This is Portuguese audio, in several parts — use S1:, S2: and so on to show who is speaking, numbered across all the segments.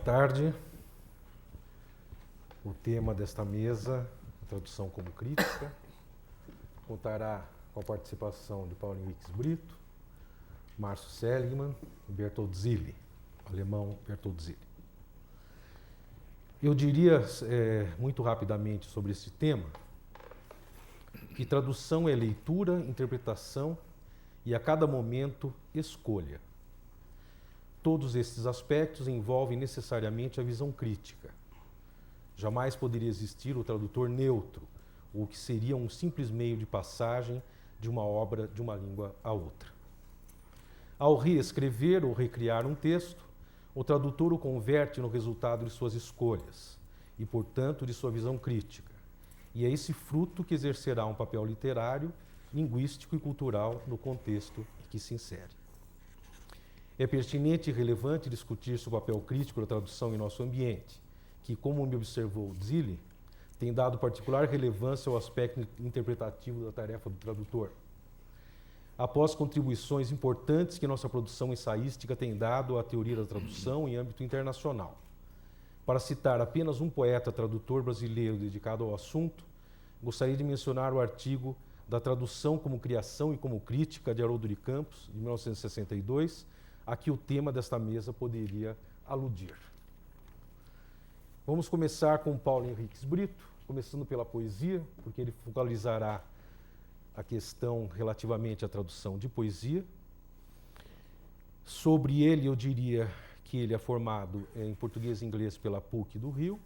S1: tarde. O tema desta mesa, tradução como crítica, contará com a participação de Paulo Henriques Brito, Márcio Seligman e Bertold Zille, alemão Bertold Zille. Eu diria muito rapidamente sobre esse tema que tradução é leitura, interpretação e, a cada momento, escolha. Todos estes aspectos envolvem necessariamente a visão crítica. Jamais poderia existir o tradutor neutro, ou que seria um simples meio de passagem de uma obra de uma língua a outra. Ao reescrever ou recriar um texto, o tradutor o converte no resultado de suas escolhas e, portanto, de sua visão crítica. E é esse fruto que exercerá um papel literário, linguístico e cultural no contexto em que se insere. É pertinente e relevante discutir sobre o papel crítico da tradução em nosso ambiente, que, como me observou Zille, tem dado particular relevância ao aspecto interpretativo da tarefa do tradutor. Após contribuições importantes que nossa produção ensaística tem dado à teoria da tradução em âmbito internacional. Para citar apenas um poeta tradutor brasileiro dedicado ao assunto, gostaria de mencionar o artigo da Tradução como Criação e como Crítica, de Haroldo de Campos, de 1962, a que o tema desta mesa poderia aludir. Vamos começar com Paulo Henriques Brito, começando pela poesia, porque ele focalizará a questão relativamente à tradução de poesia. Sobre ele, eu diria que ele é formado em português e inglês pela PUC do Rio,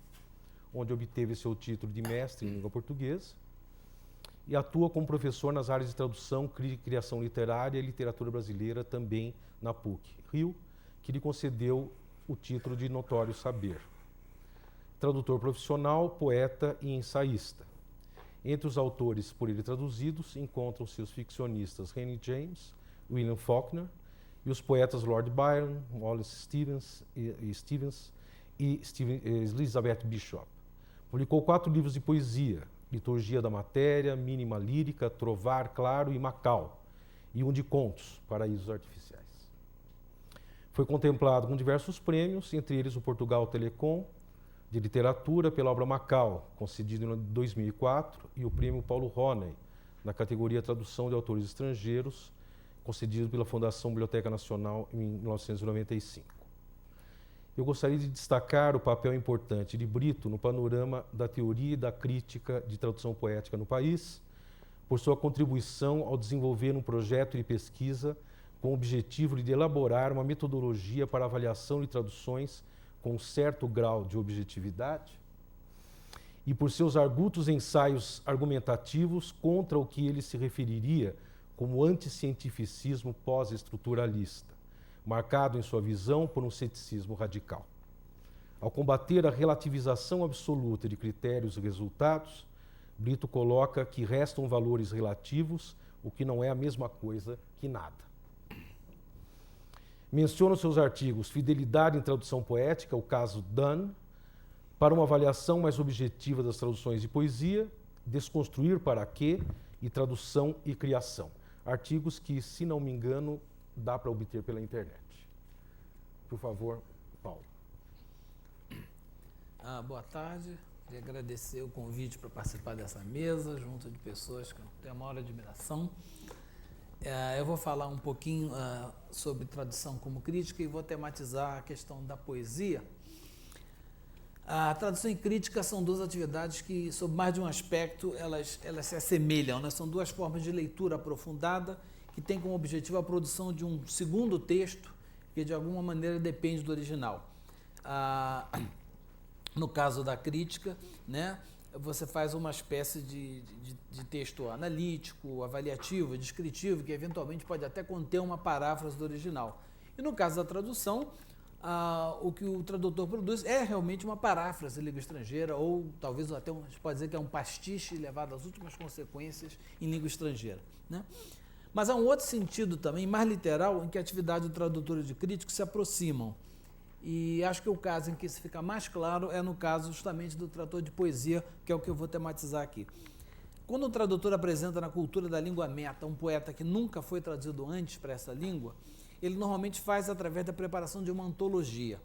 S1: onde obteve seu título de mestre em língua portuguesa, e atua como professor nas áreas de tradução, criação literária e literatura brasileira, também na PUC Rio, que lhe concedeu o título de notório saber. Tradutor profissional, poeta e ensaísta. Entre os autores por ele traduzidos encontram-se os ficcionistas Henry James, William Faulkner e os poetas Lord Byron, Wallace Stevens e Elizabeth Bishop. Publicou 4 livros de poesia: Liturgia da Matéria, Mínima Lírica, Trovar Claro e Macau, e um de contos, Paraísos Artificiais. Foi contemplado com diversos prêmios, entre eles o Portugal Telecom de literatura pela obra Macau, concedido em 2004, e o prêmio Paulo Roney, na categoria Tradução de Autores Estrangeiros, concedido pela Fundação Biblioteca Nacional em 1995. Eu gostaria de destacar o papel importante de Brito no panorama da teoria e da crítica de tradução poética no país, por sua contribuição ao desenvolver um projeto de pesquisa com o objetivo de elaborar uma metodologia para avaliação de traduções com um certo grau de objetividade, e por seus argutos ensaios argumentativos contra o que ele se referiria como anticientificismo pós-estruturalista, marcado em sua visão por um ceticismo radical. Ao combater a relativização absoluta de critérios e resultados, Brito coloca que restam valores relativos, o que não é a mesma coisa que nada. Menciona nos seus artigos Fidelidade em Tradução Poética, o caso Dunn, para uma avaliação mais objetiva das traduções de poesia, Desconstruir para quê e Tradução e Criação. Artigos que, se não me engano, dá para obter pela internet. Por favor, Paulo.
S2: Boa tarde. Queria agradecer o convite para participar dessa mesa, junto de pessoas que eu tenho a maior admiração. Eu vou falar um pouquinho sobre tradução como crítica e vou tematizar a questão da poesia. A tradução e crítica são 2 atividades que, sob mais de um aspecto, elas se assemelham, né? São 2 formas de leitura aprofundada que têm como objetivo a produção de um segundo texto que, de alguma maneira, depende do original. No caso da crítica, né, você faz uma espécie de texto analítico, avaliativo, descritivo, que eventualmente pode até conter uma paráfrase do original. E no caso da tradução, o que o tradutor produz é realmente uma paráfrase em língua estrangeira, ou talvez até a gente pode dizer que é um pastiche levado às últimas consequências em língua estrangeira, né? Mas há um outro sentido também, mais literal, em que a atividade do tradutor e de crítico se aproximam. E acho que o caso em que isso fica mais claro é no caso justamente do tradutor de poesia, que é o que eu vou tematizar aqui. Quando o tradutor apresenta na cultura da língua meta um poeta que nunca foi traduzido antes para essa língua, ele normalmente faz através da preparação de uma antologia.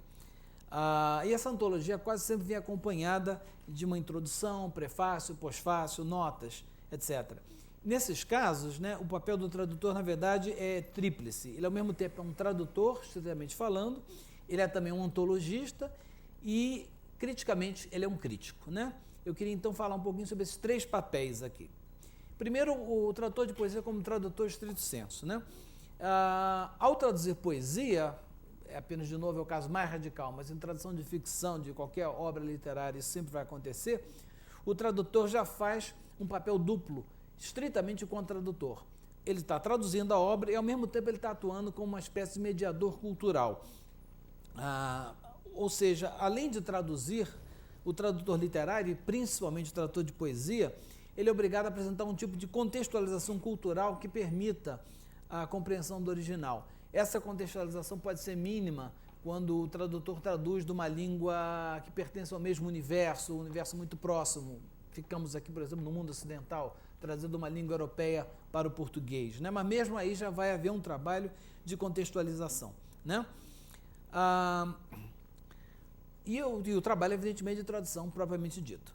S2: E essa antologia quase sempre vem acompanhada de uma introdução, prefácio, pós-fácio, notas, etc. Nesses casos, né, o papel do tradutor, na verdade, é tríplice. Ele, ao mesmo tempo, é um tradutor, estritamente falando, ele é também um antologista e, criticamente, ele é um crítico, né? Eu queria, então, falar um pouquinho sobre esses 3 papéis aqui. Primeiro, o tradutor de poesia como tradutor estrito sensu, né? Ao traduzir poesia, apenas de novo é o caso mais radical, mas em tradução de ficção, de qualquer obra literária, isso sempre vai acontecer, o tradutor já faz um papel duplo, estritamente como tradutor. Ele está traduzindo a obra e, ao mesmo tempo, ele está atuando como uma espécie de mediador cultural. Ou seja, além de traduzir, o tradutor literário, e principalmente o tradutor de poesia, ele é obrigado a apresentar um tipo de contextualização cultural que permita a compreensão do original. Essa contextualização pode ser mínima quando o tradutor traduz de uma língua que pertence ao mesmo universo, um universo muito próximo. Ficamos aqui, por exemplo, no mundo ocidental, trazendo uma língua europeia para o português, né? Mas mesmo aí já vai haver um trabalho de contextualização, né? E o trabalho, evidentemente, de tradução propriamente dito.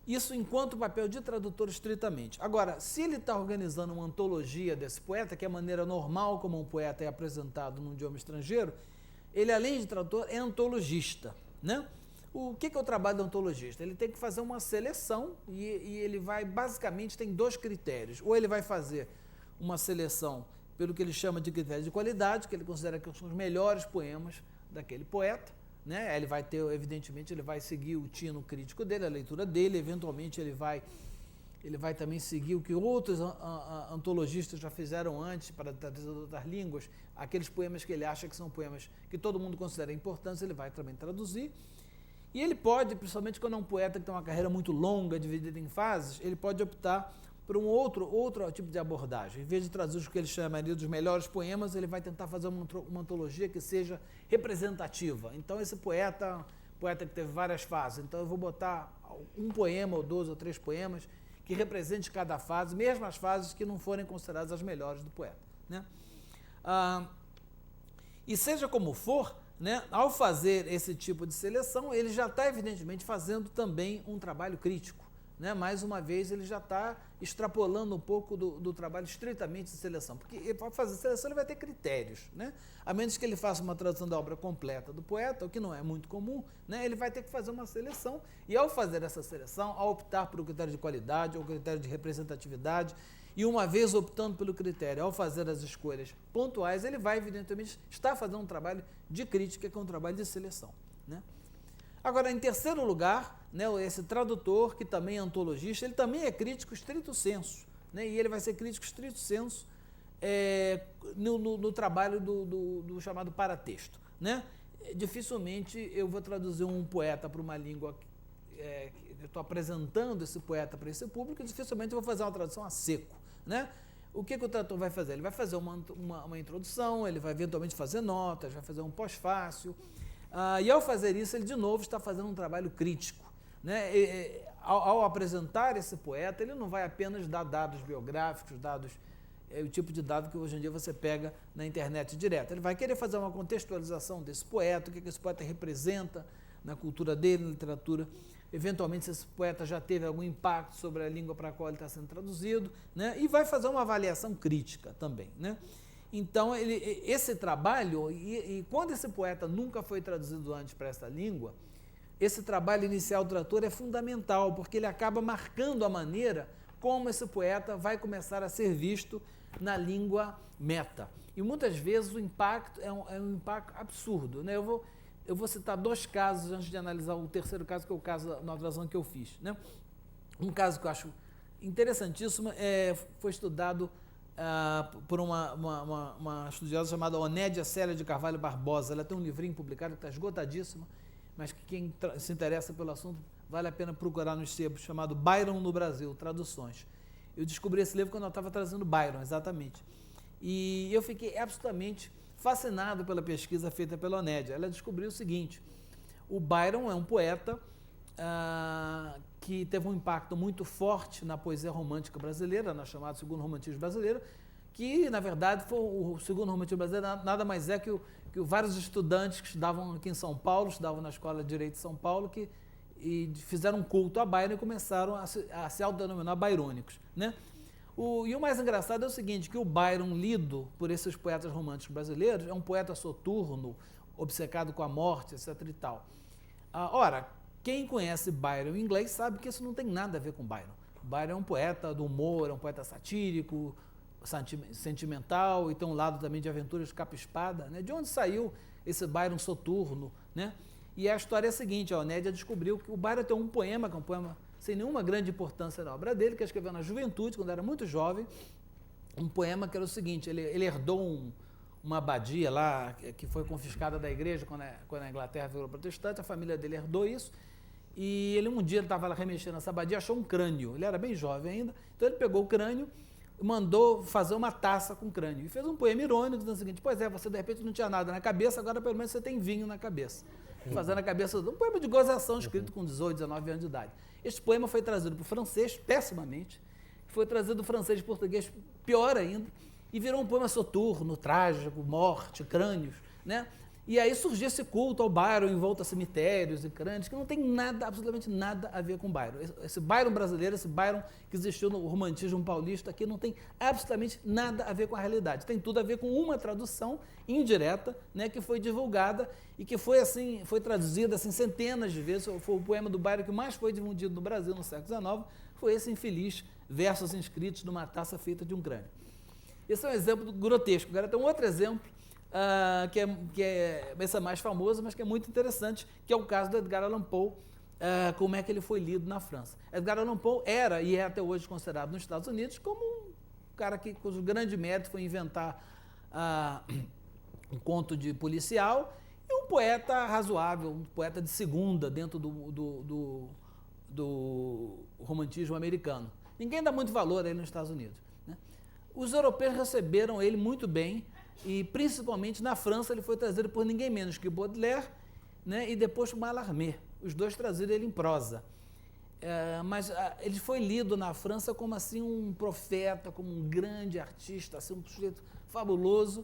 S2: Isso enquanto papel de tradutor estritamente. Agora, se ele está organizando uma antologia desse poeta, que é a maneira normal como um poeta é apresentado num idioma estrangeiro, ele, além de tradutor, é antologista, né? O que é o trabalho do antologista? Ele tem que fazer uma seleção e ele vai, basicamente, tem 2 critérios. Ou ele vai fazer uma seleção pelo que ele chama de critério de qualidade, que ele considera que são os melhores poemas daquele poeta, né? Ele vai ter, evidentemente, ele vai seguir o tino crítico dele, a leitura dele, eventualmente ele vai também seguir o que outros antologistas já fizeram antes para traduzir outras línguas, aqueles poemas que ele acha que são poemas que todo mundo considera importantes, ele vai também traduzir. E ele pode, principalmente quando é um poeta que tem uma carreira muito longa, dividida em fases, ele pode optar por um outro tipo de abordagem. Em vez de traduzir o que ele chamaria dos melhores poemas, ele vai tentar fazer uma antologia que seja representativa. Então, esse poeta que teve várias fases, então eu vou botar um poema, ou 2 ou 3 poemas, que represente cada fase, mesmo as fases que não forem consideradas as melhores do poeta, né? E seja como for, né, ao fazer esse tipo de seleção, ele já está, evidentemente, fazendo também um trabalho crítico, né? Mais uma vez, ele já está extrapolando um pouco do trabalho estritamente de seleção, porque para fazer seleção ele vai ter critérios, né? A menos que ele faça uma tradução da obra completa do poeta, o que não é muito comum, né? Ele vai ter que fazer uma seleção, e ao fazer essa seleção, ao optar pelo critério de qualidade ou critério de representatividade, e uma vez optando pelo critério, ao fazer as escolhas pontuais, ele vai, evidentemente, estar fazendo um trabalho de crítica, que é um trabalho de seleção, né? Agora, em terceiro lugar, né, esse tradutor, que também é antologista, ele também é crítico estrito sensu, né? E ele vai ser crítico estrito sensu no trabalho do chamado paratexto, né? Dificilmente eu vou traduzir um poeta para uma língua eu estou apresentando esse poeta para esse público, e dificilmente eu vou fazer uma tradução a seco, né? O que o tradutor vai fazer? Ele vai fazer uma introdução, ele vai eventualmente fazer notas, vai fazer um pós-fácil, e ao fazer isso, ele de novo está fazendo um trabalho crítico, né? Ao apresentar esse poeta, ele não vai apenas dar dados biográficos, o tipo de dado que hoje em dia você pega na internet direto. Ele vai querer fazer uma contextualização desse poeta, o que esse poeta representa na cultura dele, na literatura. Eventualmente, se esse poeta já teve algum impacto sobre a língua para a qual ele está sendo traduzido, né? E vai fazer uma avaliação crítica também, né? Então, esse trabalho, e quando esse poeta nunca foi traduzido antes para essa língua, esse trabalho inicial do tradutor é fundamental, porque ele acaba marcando a maneira como esse poeta vai começar a ser visto na língua meta. E muitas vezes o impacto é um impacto absurdo, né? Eu vou citar 2 casos antes de analisar o terceiro caso, que é o caso da tradução que eu fiz, né? Um caso que eu acho interessantíssimo foi estudado por uma estudiosa chamada Onédia Célia de Carvalho Barbosa. Ela tem um livrinho publicado que está esgotadíssimo, mas que quem se interessa pelo assunto vale a pena procurar nos sebos, chamado Byron no Brasil, Traduções. Eu descobri esse livro quando eu estava trazendo Byron, exatamente. E eu fiquei absolutamente fascinado pela pesquisa feita pela Onédia. Ela descobriu o seguinte: o Byron é um poeta que teve um impacto muito forte na poesia romântica brasileira, na chamada segundo romantismo brasileiro, que, na verdade, foi o segundo romantismo brasileiro, nada mais é que vários estudantes que estudavam aqui em São Paulo, estudavam na Escola de Direito de São Paulo, e fizeram um culto a Byron e começaram a se autodenominar byrônicos, né? E o mais engraçado é o seguinte, que o Byron, lido por esses poetas românticos brasileiros, é um poeta soturno, obcecado com a morte, etc. e tal. Ora, quem conhece Byron em inglês sabe que isso não tem nada a ver com Byron. Byron é um poeta do humor, é um poeta satírico, sentimental, e tem um lado também de aventuras de capa-espada, né? De onde saiu esse Byron soturno, né? E a história é a seguinte, a Nédia descobriu que o Byron tem um poema, que é um poema sem nenhuma grande importância na obra dele, que ele escreveu na juventude, quando era muito jovem, um poema que era o seguinte, ele herdou uma abadia lá, que foi confiscada da igreja quando a Inglaterra virou protestante, a família dele herdou isso, e ele um dia estava lá remexendo nessa abadia, achou um crânio, ele era bem jovem ainda, então ele pegou o crânio, mandou fazer uma taça com crânio, e fez um poema irônico, dizendo o seguinte, pois é, você de repente não tinha nada na cabeça, agora pelo menos você tem vinho na cabeça. Fazendo a cabeça, um poema de gozação, escrito com 18, 19 anos de idade. Este poema foi trazido para o francês, pessimamente, foi trazido do francês e português, pior ainda, e virou um poema soturno, trágico, morte, crânios, né? E aí surgiu esse culto ao Byron em volta a cemitérios e crânios, que não tem nada, absolutamente nada a ver com Byron. Esse Byron brasileiro, esse Byron que existiu no romantismo paulista aqui, não tem absolutamente nada a ver com a realidade. Tem tudo a ver com uma tradução indireta, né, que foi divulgada e que foi traduzida assim, centenas de vezes. Foi o poema do Byron que mais foi difundido no Brasil no século XIX, foi esse infeliz versos inscritos numa taça feita de um crânio. Esse é um exemplo grotesco. Agora tem um outro exemplo, esse é mais famoso, mas que é muito interessante, que é o caso do Edgar Allan Poe, como é que ele foi lido na França. Edgar Allan Poe era, e é até hoje considerado nos Estados Unidos, como um cara cujo grande mérito foi inventar um conto de policial, e um poeta razoável, um poeta de segunda dentro do romantismo americano. Ninguém dá muito valor a ele nos Estados Unidos, né? Os europeus receberam ele muito bem, e principalmente na França ele foi trazido por ninguém menos que Baudelaire, né, e depois por Mallarmé. Os dois traziram ele em prosa. Mas ele foi lido na França como assim um profeta, como um grande artista, assim, um sujeito fabuloso.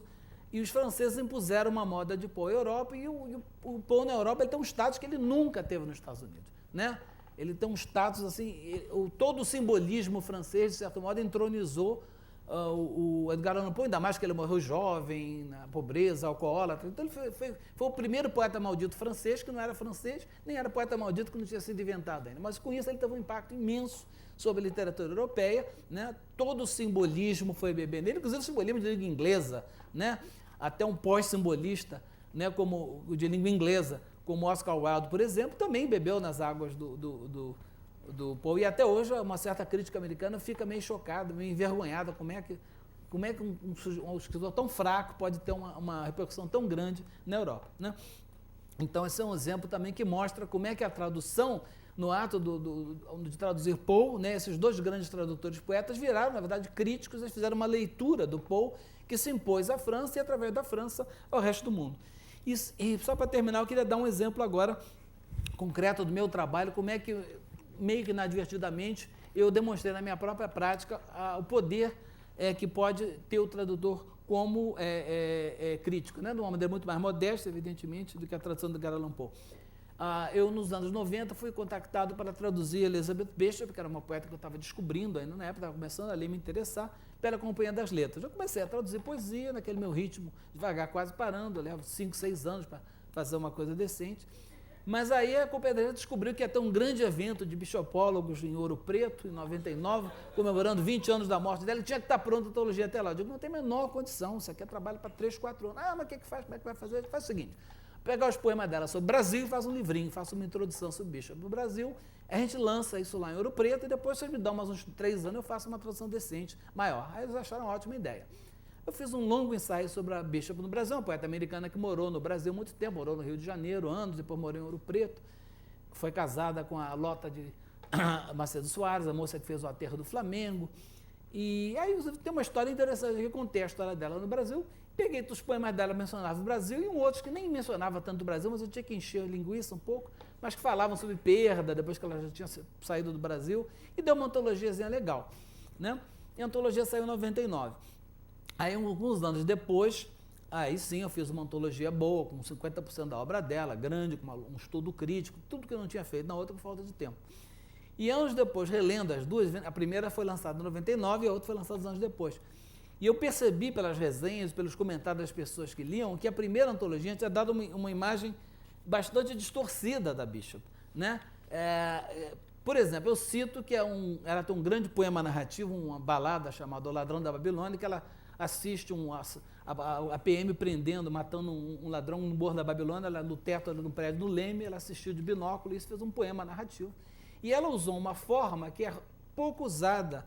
S2: E os franceses impuseram uma moda de Poe à Europa, e o Poe na Europa ele tem um status que ele nunca teve nos Estados Unidos, né? Ele tem um status assim, todo o simbolismo francês, de certo modo, entronizou o Edgar Allan Poe, ainda mais que ele morreu jovem, na pobreza, alcoólatra. Então ele foi o primeiro poeta maldito francês, que não era francês, nem era poeta maldito que não tinha sido inventado ainda. Mas com isso ele teve um impacto imenso sobre a literatura europeia, né? Todo o simbolismo foi beber nele, inclusive o simbolismo de língua inglesa, né? Até um pós-simbolista, né? Como o de língua inglesa, como Oscar Wilde, por exemplo, também bebeu nas águas do Poe, e até hoje uma certa crítica americana fica meio chocada, meio envergonhada, como é que um escritor tão fraco pode ter uma repercussão tão grande na Europa, né? Então esse é um exemplo também que mostra como é que a tradução, no ato de traduzir Poe, né, esses dois grandes tradutores poetas viraram, na verdade, críticos, eles fizeram uma leitura do Poe que se impôs à França e, através da França, ao resto do mundo. E só para terminar, eu queria dar um exemplo agora concreto do meu trabalho, como é que, meio que inadvertidamente, eu demonstrei na minha própria prática o poder que pode ter o tradutor como crítico, né? De uma maneira muito mais modesta, evidentemente, do que a tradução do Edgar Allan Poe. Eu, nos anos 90, fui contactado para traduzir Elizabeth Bishop, que era uma poeta que eu estava descobrindo ainda na época, estava começando a ler e me interessar, pela Companhia das Letras. Eu comecei a traduzir poesia naquele meu ritmo, devagar, quase parando, eu levo 5, 6 anos para fazer uma coisa decente. Mas aí a Companhia das Letras descobriu que ia ter um grande evento de bichopólogos em Ouro Preto, em 99, comemorando 20 anos da morte dela, e tinha que estar pronta a teologia até lá. Eu digo, não tem a menor condição, isso aqui é trabalho para 3, 4 anos. Mas o que faz? Como é que vai fazer? Faz o seguinte, pegar os poemas dela sobre o Brasil e faz um livrinho, faço uma introdução sobre Bishop no Brasil, a gente lança isso lá em Ouro Preto e depois vocês me dão mais uns 3 anos eu faço uma tradução decente, maior. Aí eles acharam uma ótima ideia. Eu fiz um longo ensaio sobre a Bishop no Brasil, uma poeta americana que morou no Brasil há muito tempo, morou no Rio de Janeiro, anos, depois morou em Ouro Preto, foi casada com a Lota de Macedo Soares, a moça que fez o Aterro do Flamengo. E aí tem uma história interessante que eu contei a história dela no Brasil. Peguei os poemas dela, mencionava o Brasil, e outros que nem mencionava tanto o Brasil, mas eu tinha que encher a linguiça um pouco, mas que falavam sobre perda, depois que ela já tinha saído do Brasil, e deu uma antologiazinha legal, né? E a antologia saiu em 99. Aí, alguns anos depois, aí sim eu fiz uma antologia boa, com 50% da obra dela, grande, com um estudo crítico, tudo que eu não tinha feito na outra por falta de tempo. E anos depois, relendo as duas, a primeira foi lançada em 99 e a outra foi lançada anos depois. E eu percebi pelas resenhas, pelos comentários das pessoas que liam, que a primeira antologia tinha dado uma imagem bastante distorcida da Bishop, né? Por exemplo, eu cito que ela tem um grande poema narrativo, uma balada chamada O Ladrão da Babilônia, que ela assiste a PM prendendo, matando um ladrão no Morro da Babilônia, ela, no teto do prédio do Leme, ela assistiu de binóculo e isso fez um poema narrativo. E ela usou uma forma que é pouco usada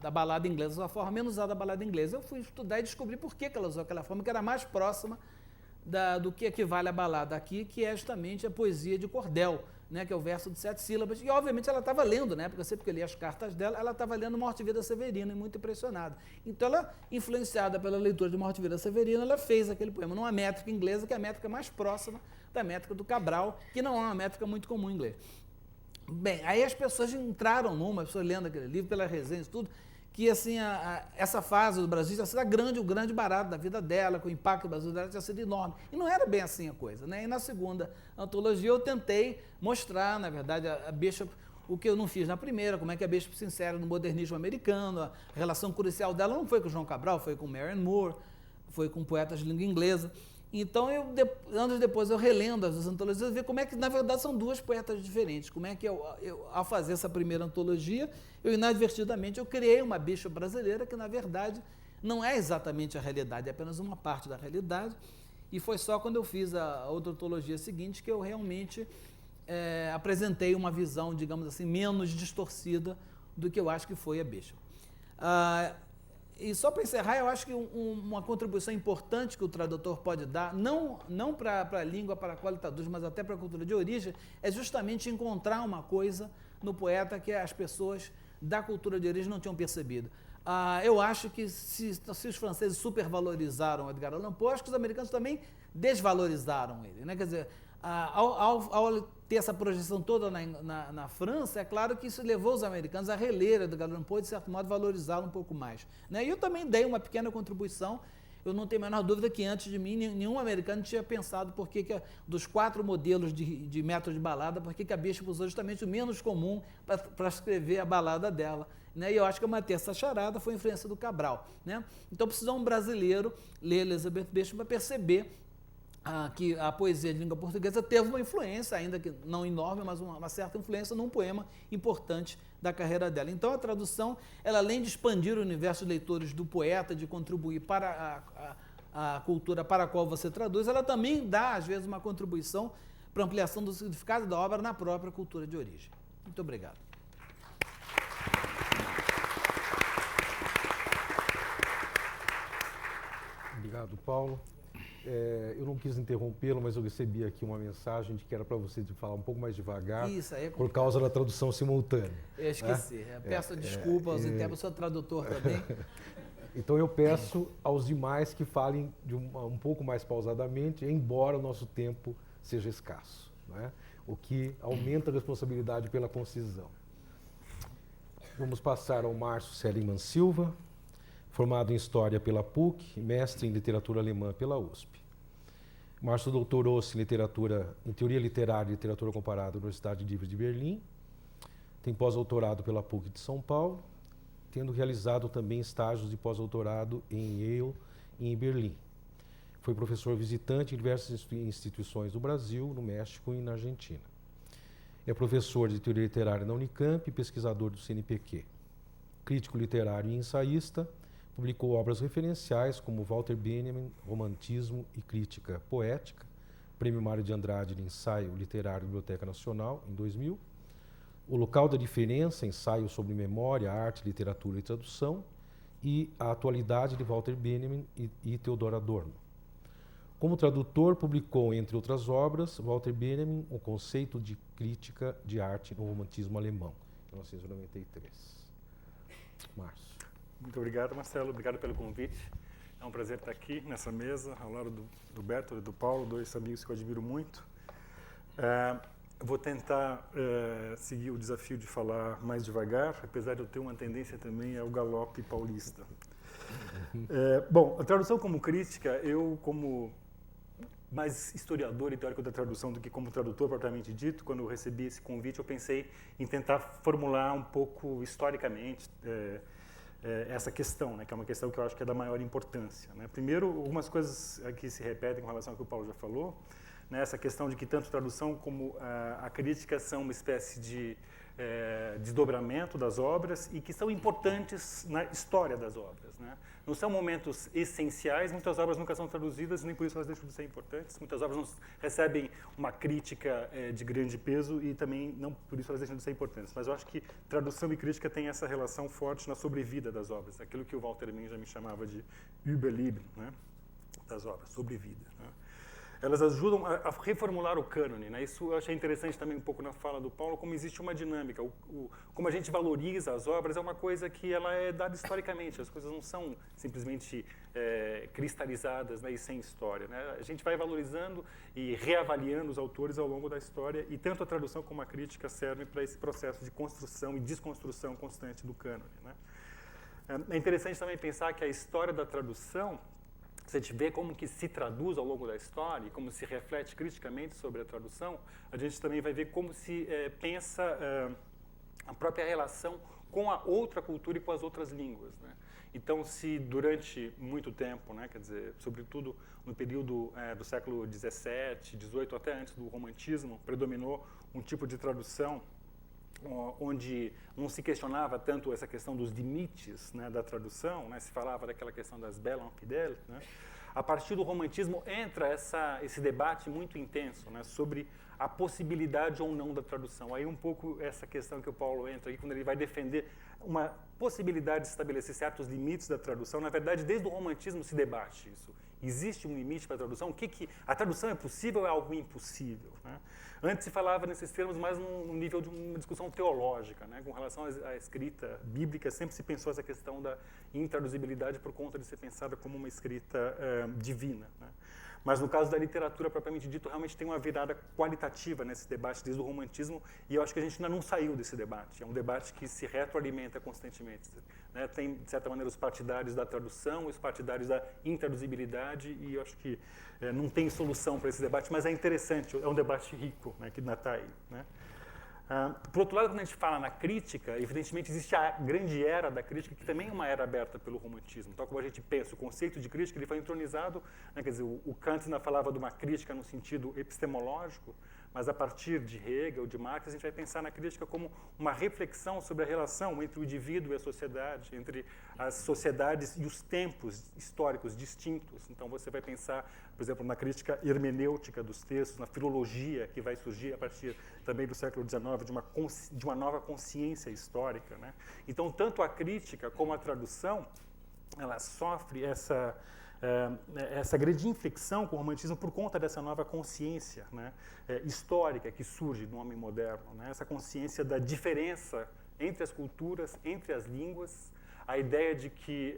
S2: da balada inglesa, uma forma menos usada da balada inglesa. Eu fui estudar e descobri por que ela usou aquela forma, que era mais próxima do que equivale à balada aqui, que é justamente a poesia de cordel, né, que é o verso de 7 sílabas. E, obviamente, ela estava lendo, né, porque eu sempre que eu li as cartas dela, ela estava lendo Morte e Vida Severina, e muito impressionada. Então, ela, influenciada pela leitura de Morte e Vida Severina, ela fez aquele poema numa métrica inglesa, que é a métrica mais próxima da métrica do Cabral, que não é uma métrica muito comum em inglês. Bem, aí as pessoas entraram as pessoas lendo aquele livro, pelas resenhas e tudo, que assim, essa fase do Brasil tinha sido o grande barato da vida dela, que o impacto do Brasil dela tinha sido enorme. E não era bem assim a coisa, né? E na segunda antologia eu tentei mostrar, na verdade, a Bishop, o que eu não fiz na primeira, como é que a Bishop se insere no modernismo americano, a relação crucial dela não foi com o João Cabral, foi com Marianne Moore, foi com poetas de língua inglesa. Então, anos depois, eu relendo as duas antologias e ver como é que, na verdade, são duas poetas diferentes. Como é que ao fazer essa primeira antologia, inadvertidamente, eu criei uma Bishop brasileira que, na verdade, não é exatamente a realidade, é apenas uma parte da realidade. E foi só quando eu fiz a outra antologia seguinte que eu realmente apresentei uma visão, digamos assim, menos distorcida do que eu acho que foi a Bishop. E só para encerrar, eu acho que uma contribuição importante que o tradutor pode dar, não para a língua para a qual ele traduz, mas até para a cultura de origem, é justamente encontrar uma coisa no poeta que as pessoas da cultura de origem não tinham percebido. Eu acho que se os franceses supervalorizaram Edgar Allan Poe, acho que os americanos também desvalorizaram ele, né? Quer dizer, ao ter essa projeção toda na França, é claro que isso levou os americanos a reler Edgar Allan Poe e, de certo modo, valorizá-lo um pouco mais, né? E eu também dei uma pequena contribuição. Eu não tenho a menor dúvida que antes de mim nenhum americano tinha pensado por que dos 4 modelos de método de balada, por que a Bishop usou justamente o menos comum para escrever a balada dela, né? E eu acho que uma terça charada foi a influência do Cabral, né? Então precisou um brasileiro ler Elizabeth Bishop para perceber que a poesia de língua portuguesa teve uma influência, ainda que não enorme, mas uma certa influência num poema importante da carreira dela. Então, a tradução, ela, além de expandir o universo de leitores do poeta, de contribuir para a cultura para a qual você traduz, ela também dá, às vezes, uma contribuição para ampliação do significado da obra na própria cultura de origem. Muito obrigado.
S1: Obrigado, Paulo. Eu não quis interrompê-lo, mas eu recebi aqui uma mensagem de que era para você falar um pouco mais devagar.
S2: Isso, aí
S1: por causa da tradução simultânea.
S2: Eu esqueci. Peço desculpa aos intérpretes, sou tradutor também.
S1: Então eu peço aos demais que falem um pouco mais pausadamente, embora o nosso tempo seja escasso, não é? O que aumenta a responsabilidade pela concisão. Vamos passar ao Márcio Seligman Silva, formado em História pela PUC, mestre em Literatura Alemã pela USP. Márcio doutorou-se em Teoria Literária e Literatura Comparada na Universidade Livre de Berlim. Tem pós-doutorado pela PUC de São Paulo, tendo realizado também estágios de pós-doutorado em Yale e em Berlim. Foi professor visitante em diversas instituições do Brasil, no México e na Argentina. É professor de Teoria Literária na Unicamp e pesquisador do CNPq. Crítico literário e ensaísta, publicou obras referenciais como Walter Benjamin, Romantismo e Crítica Poética, Prêmio Mário de Andrade de Ensaio Literário da Biblioteca Nacional, em 2000, O Local da Diferença, Ensaio sobre Memória, Arte, Literatura e Tradução, e A Atualidade de Walter Benjamin e Theodor Adorno. Como tradutor, publicou, entre outras obras, Walter Benjamin, O Conceito de Crítica de Arte no Romantismo Alemão, 1993. Márcio.
S3: Muito obrigado, Marcelo. Obrigado pelo convite. É um prazer estar aqui nessa mesa, ao lado do Berto e do Paulo, dois amigos que eu admiro muito. Eu vou tentar seguir o desafio de falar mais devagar, apesar de eu ter uma tendência também ao galope paulista. Bom, a tradução como crítica, eu como mais historiador e teórico da tradução do que como tradutor propriamente dito, quando eu recebi esse convite, eu pensei em tentar formular um pouco historicamente essa questão, né, que é uma questão que eu acho que é da maior importância. Né? Primeiro, algumas coisas aqui se repetem com relação ao que o Paulo já falou, né, essa questão de que tanto tradução como a crítica são uma espécie de desdobramento das obras e que são importantes na história das obras. Né? Não são momentos essenciais, muitas obras nunca são traduzidas, nem por isso elas deixam de ser importantes. Muitas obras não recebem uma crítica de grande peso e também não por isso elas deixam de ser importantes. Mas eu acho que tradução e crítica têm essa relação forte na sobrevida das obras, aquilo que o Walter Benjamin chamava de Überleben, né? Das obras, sobrevida. Né? Elas ajudam a reformular o cânone. Né? Isso eu achei interessante também um pouco na fala do Paulo, como existe uma dinâmica. Como a gente valoriza as obras é uma coisa que ela é dada historicamente. As coisas não são simplesmente cristalizadas, né, e sem história. Né? A gente vai valorizando e reavaliando os autores ao longo da história e tanto a tradução como a crítica servem para esse processo de construção e desconstrução constante do cânone. Né? É interessante também pensar que a história da tradução, se a gente vê como que se traduz ao longo da história e como se reflete criticamente sobre a tradução, a gente também vai ver como se pensa a própria relação com a outra cultura e com as outras línguas. Né? Então, se durante muito tempo, né, quer dizer, sobretudo no período do século XVII, XVIII, até antes do Romantismo, predominou um tipo de tradução onde não se questionava tanto essa questão dos limites, né, da tradução, né, se falava daquela questão das belles infidèles, né, a partir do Romantismo entra esse debate muito intenso, né, sobre a possibilidade ou não da tradução. Aí um pouco essa questão que o Paulo entra aqui, quando ele vai defender uma possibilidade de estabelecer certos limites da tradução. Na verdade, desde o Romantismo se debate isso. Existe um limite para a tradução? A tradução é possível ou é algo impossível? Né? Antes se falava nesses termos mais no nível de uma discussão teológica, né? Com relação à escrita bíblica, sempre se pensou essa questão da intraduzibilidade por conta de ser pensada como uma escrita divina. Né? Mas no caso da literatura propriamente dito, realmente tem uma virada qualitativa nesse debate desde o Romantismo e eu acho que a gente ainda não saiu desse debate. É um debate que se retroalimenta constantemente. Né? Tem, de certa maneira, os partidários da tradução, os partidários da intraduzibilidade e eu acho que não tem solução para esse debate, mas é interessante, é um debate rico, né, que ainda está aí. Né? Por outro lado, quando a gente fala na crítica, evidentemente existe a grande era da crítica, que também é uma era aberta pelo Romantismo. Então, como a gente pensa, o conceito de crítica ele foi entronizado, né, quer dizer, o Kant ainda falava de uma crítica no sentido epistemológico, mas a partir de Hegel, de Marx, a gente vai pensar na crítica como uma reflexão sobre a relação entre o indivíduo e a sociedade, entre as sociedades e os tempos históricos distintos. Então, você vai pensar, por exemplo, na crítica hermenêutica dos textos, na filologia que vai surgir a partir também do século XIX, de uma nova consciência histórica. Né? Então, tanto a crítica como a tradução, ela sofre essa grande inflexão com o romantismo por conta dessa nova consciência, né, histórica que surge no homem moderno, né, essa consciência da diferença entre as culturas, entre as línguas, a ideia de que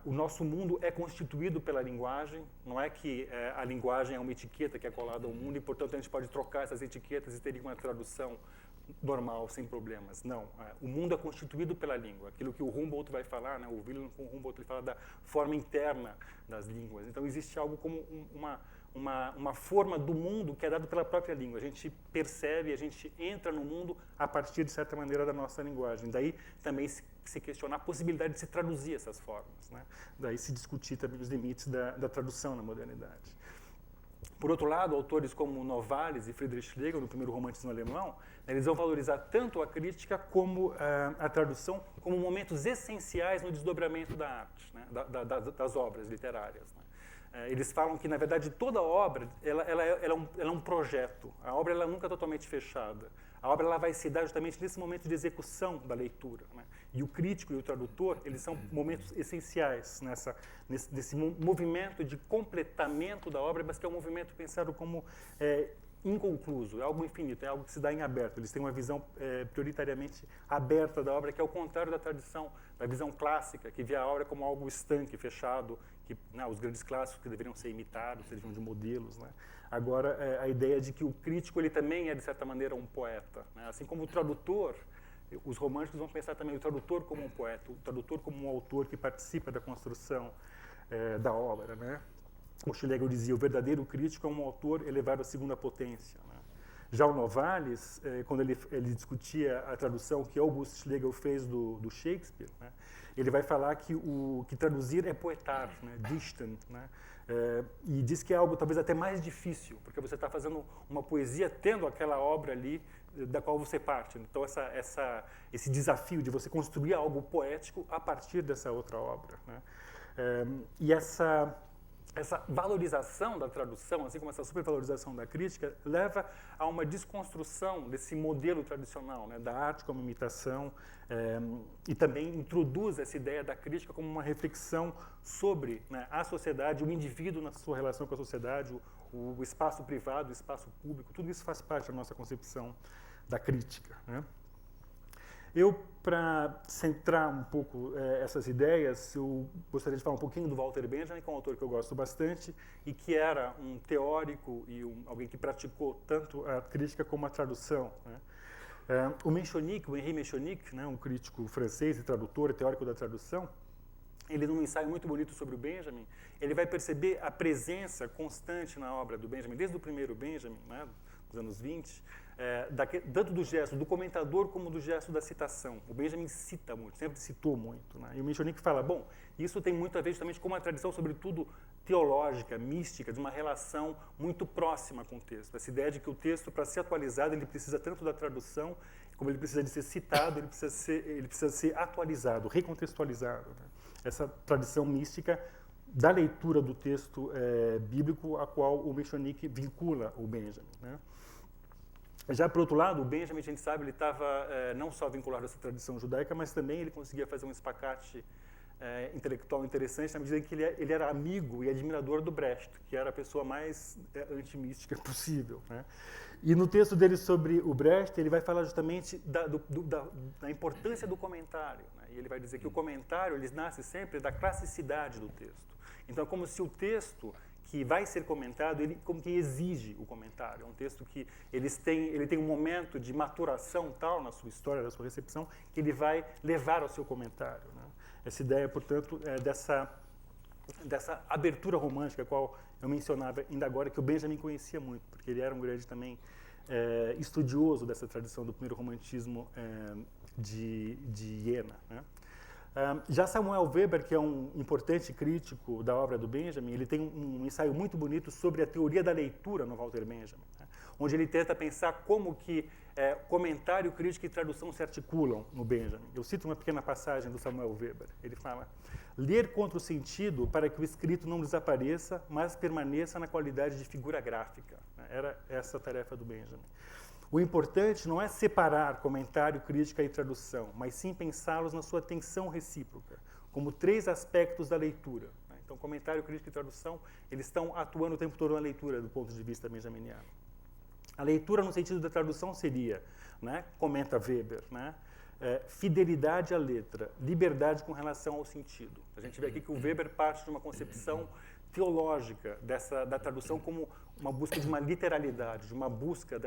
S3: o nosso mundo é constituído pela linguagem, não é que a linguagem é uma etiqueta que é colada ao mundo e, portanto, a gente pode trocar essas etiquetas e ter uma tradução normal, sem problemas. Não. O mundo é constituído pela língua. Aquilo que o Humboldt vai falar, né, o Wilhelm von Humboldt, ele fala da forma interna das línguas. Então, existe algo como uma forma do mundo que é dada pela própria língua. A gente percebe, a gente entra no mundo a partir, de certa maneira, da nossa linguagem. Daí também se questionar a possibilidade de se traduzir essas formas. Né? Daí se discutir também os limites da tradução na modernidade. Por outro lado, autores como Novalis e Friedrich Schlegel, no primeiro romantismo alemão, eles vão valorizar tanto a crítica como a tradução como momentos essenciais no desdobramento da arte, né? das obras literárias. Né? Eles falam que, na verdade, toda obra ela é um projeto. A obra ela nunca é totalmente fechada. A obra ela vai se dar justamente nesse momento de execução da leitura. Né? E o crítico e o tradutor, eles são momentos essenciais nesse movimento de completamento da obra, mas que é um movimento pensado como inconcluso, é algo infinito, é algo que se dá em aberto. Eles têm uma visão prioritariamente aberta da obra, que é o contrário da tradição, da visão clássica, que vê a obra como algo estanque, fechado, que os grandes clássicos que deveriam ser imitados, serviam de modelos. Né? Agora, a ideia de que o crítico ele também é, de certa maneira, um poeta, né? Assim como o tradutor, os românticos vão pensar também o tradutor como um poeta, o tradutor como um autor que participa da construção da obra, né? O Schlegel dizia, o verdadeiro crítico é um autor elevado à segunda potência, né? Já o Novalis, quando ele discutia a tradução que August Schlegel fez do Shakespeare, né? Ele vai falar que traduzir é poetar, né? Dichten, né? E diz que é algo talvez até mais difícil, porque você está fazendo uma poesia tendo aquela obra ali da qual você parte. Então, esse desafio de você construir algo poético a partir dessa outra obra, né? E essa valorização da tradução, assim como essa supervalorização da crítica, leva a uma desconstrução desse modelo tradicional, né, da arte como imitação, e também introduz essa ideia da crítica como uma reflexão sobre, né, a sociedade, o indivíduo na sua relação com a sociedade, o espaço privado, o espaço público, tudo isso faz parte da nossa concepção da crítica, né? Para centrar um pouco essas ideias, eu gostaria de falar um pouquinho do Walter Benjamin, que é um autor que eu gosto bastante e que era um teórico e alguém que praticou tanto a crítica como a tradução, né? O Henri Menchonic, né, um crítico francês e tradutor e teórico da tradução, ele, num ensaio muito bonito sobre o Benjamin, ele vai perceber a presença constante na obra do Benjamin, desde o primeiro Benjamin, né, dos anos 20, tanto do gesto do comentador como do gesto da citação. O Benjamin cita muito, sempre citou muito, né? E o Menchonic fala, bom, isso tem muito a ver justamente com uma tradição, sobretudo teológica, mística, de uma relação muito próxima com o texto. Essa ideia de que o texto, para ser atualizado, ele precisa tanto da tradução, como ele precisa de ser citado, ele precisa ser atualizado, recontextualizado, né? Essa tradição mística da leitura do texto bíblico a qual o Menchonic vincula o Benjamin, né? Já, por outro lado, o Benjamin, a gente sabe, ele estava não só vinculado a essa tradição judaica, mas também ele conseguia fazer um espacate intelectual interessante na medida em que ele era amigo e admirador do Brecht, que era a pessoa mais antimística possível, né? E no texto dele sobre o Brecht, ele vai falar justamente da importância do comentário, né? E ele vai dizer que o comentário ele nasce sempre da classicidade do texto. Então, é como se o texto que vai ser comentado, ele como que exige o comentário. É um texto que ele tem um momento de maturação tal na sua história, na sua recepção, que ele vai levar ao seu comentário, né? Essa ideia, portanto, dessa abertura romântica, a qual eu mencionava ainda agora, que o Benjamin conhecia muito, porque ele era um grande também estudioso dessa tradição do primeiro romantismo de Iena, né? Já Samuel Weber, que é um importante crítico da obra do Benjamin, ele tem um ensaio muito bonito sobre a teoria da leitura no Walter Benjamin, né? Onde ele tenta pensar como que comentário, crítica e tradução se articulam no Benjamin. Eu cito uma pequena passagem do Samuel Weber. Ele fala, ler contra o sentido para que o escrito não desapareça, mas permaneça na qualidade de figura gráfica. Era essa a tarefa do Benjamin. O importante não é separar comentário, crítica e tradução, mas sim pensá-los na sua tensão recíproca, como três aspectos da leitura, né? Então, comentário, crítica e tradução, eles estão atuando o tempo todo na leitura do ponto de vista benjaminiano. A leitura no sentido da tradução seria, né, comenta Weber, né, fidelidade à letra, liberdade com relação ao sentido. A gente vê aqui que o Weber parte de uma concepção teológica da tradução como uma busca de uma literalidade, de uma busca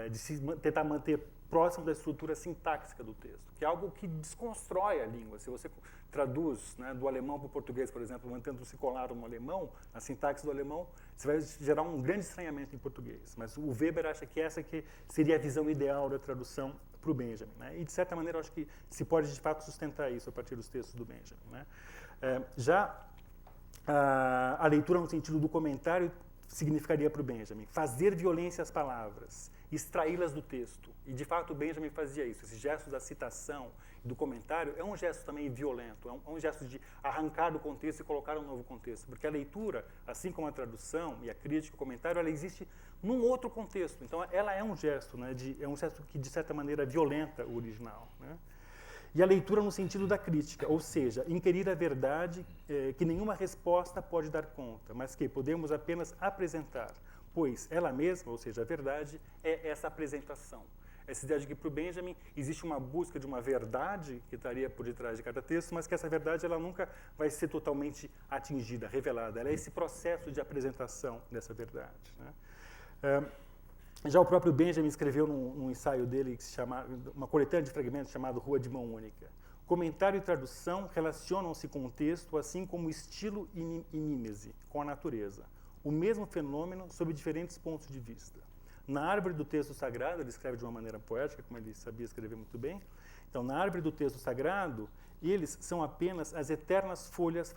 S3: de se tentar manter próximo da estrutura sintáxica do texto, que é algo que desconstrói a língua. Se você traduz, né, do alemão para o português, por exemplo, mantendo se colar no alemão, a sintaxe do alemão, você vai gerar um grande estranhamento em português. Mas o Weber acha que essa que seria a visão ideal da tradução para o Benjamin, né? E, de certa maneira, eu acho que se pode, de fato, sustentar isso a partir dos textos do Benjamin, né? Já a leitura no sentido do comentário significaria para o Benjamin fazer violência às palavras, extraí-las do texto. E, de fato, o Benjamin fazia isso. Esse gesto da citação e do comentário é um gesto também violento, é um gesto de arrancar do contexto e colocar um novo contexto. Porque a leitura, assim como a tradução e a crítica, o comentário, ela existe num outro contexto. Então, ela é um gesto, né, é um gesto que, de certa maneira, violenta o original, né? E a leitura no sentido da crítica, ou seja, inquirir a verdade que nenhuma resposta pode dar conta, mas que podemos apenas apresentar, pois ela mesma, ou seja, a verdade, é essa apresentação. essa ideia de que para o Benjamin existe uma busca de uma verdade que estaria por detrás de cada texto, mas que essa verdade ela nunca vai ser totalmente atingida, revelada. Ela é esse processo de apresentação dessa verdade, né? Já o próprio Benjamin escreveu num ensaio dele, que se chama, uma coletânea de fragmentos chamado Rua de Mão Única. Comentário e tradução relacionam-se com o texto, assim como estilo e mímese com a natureza. O mesmo fenômeno sob diferentes pontos de vista. Na árvore do texto sagrado, ele escreve de uma maneira poética, como ele sabia escrever muito bem. Então, na árvore do texto sagrado, eles são apenas as eternas folhas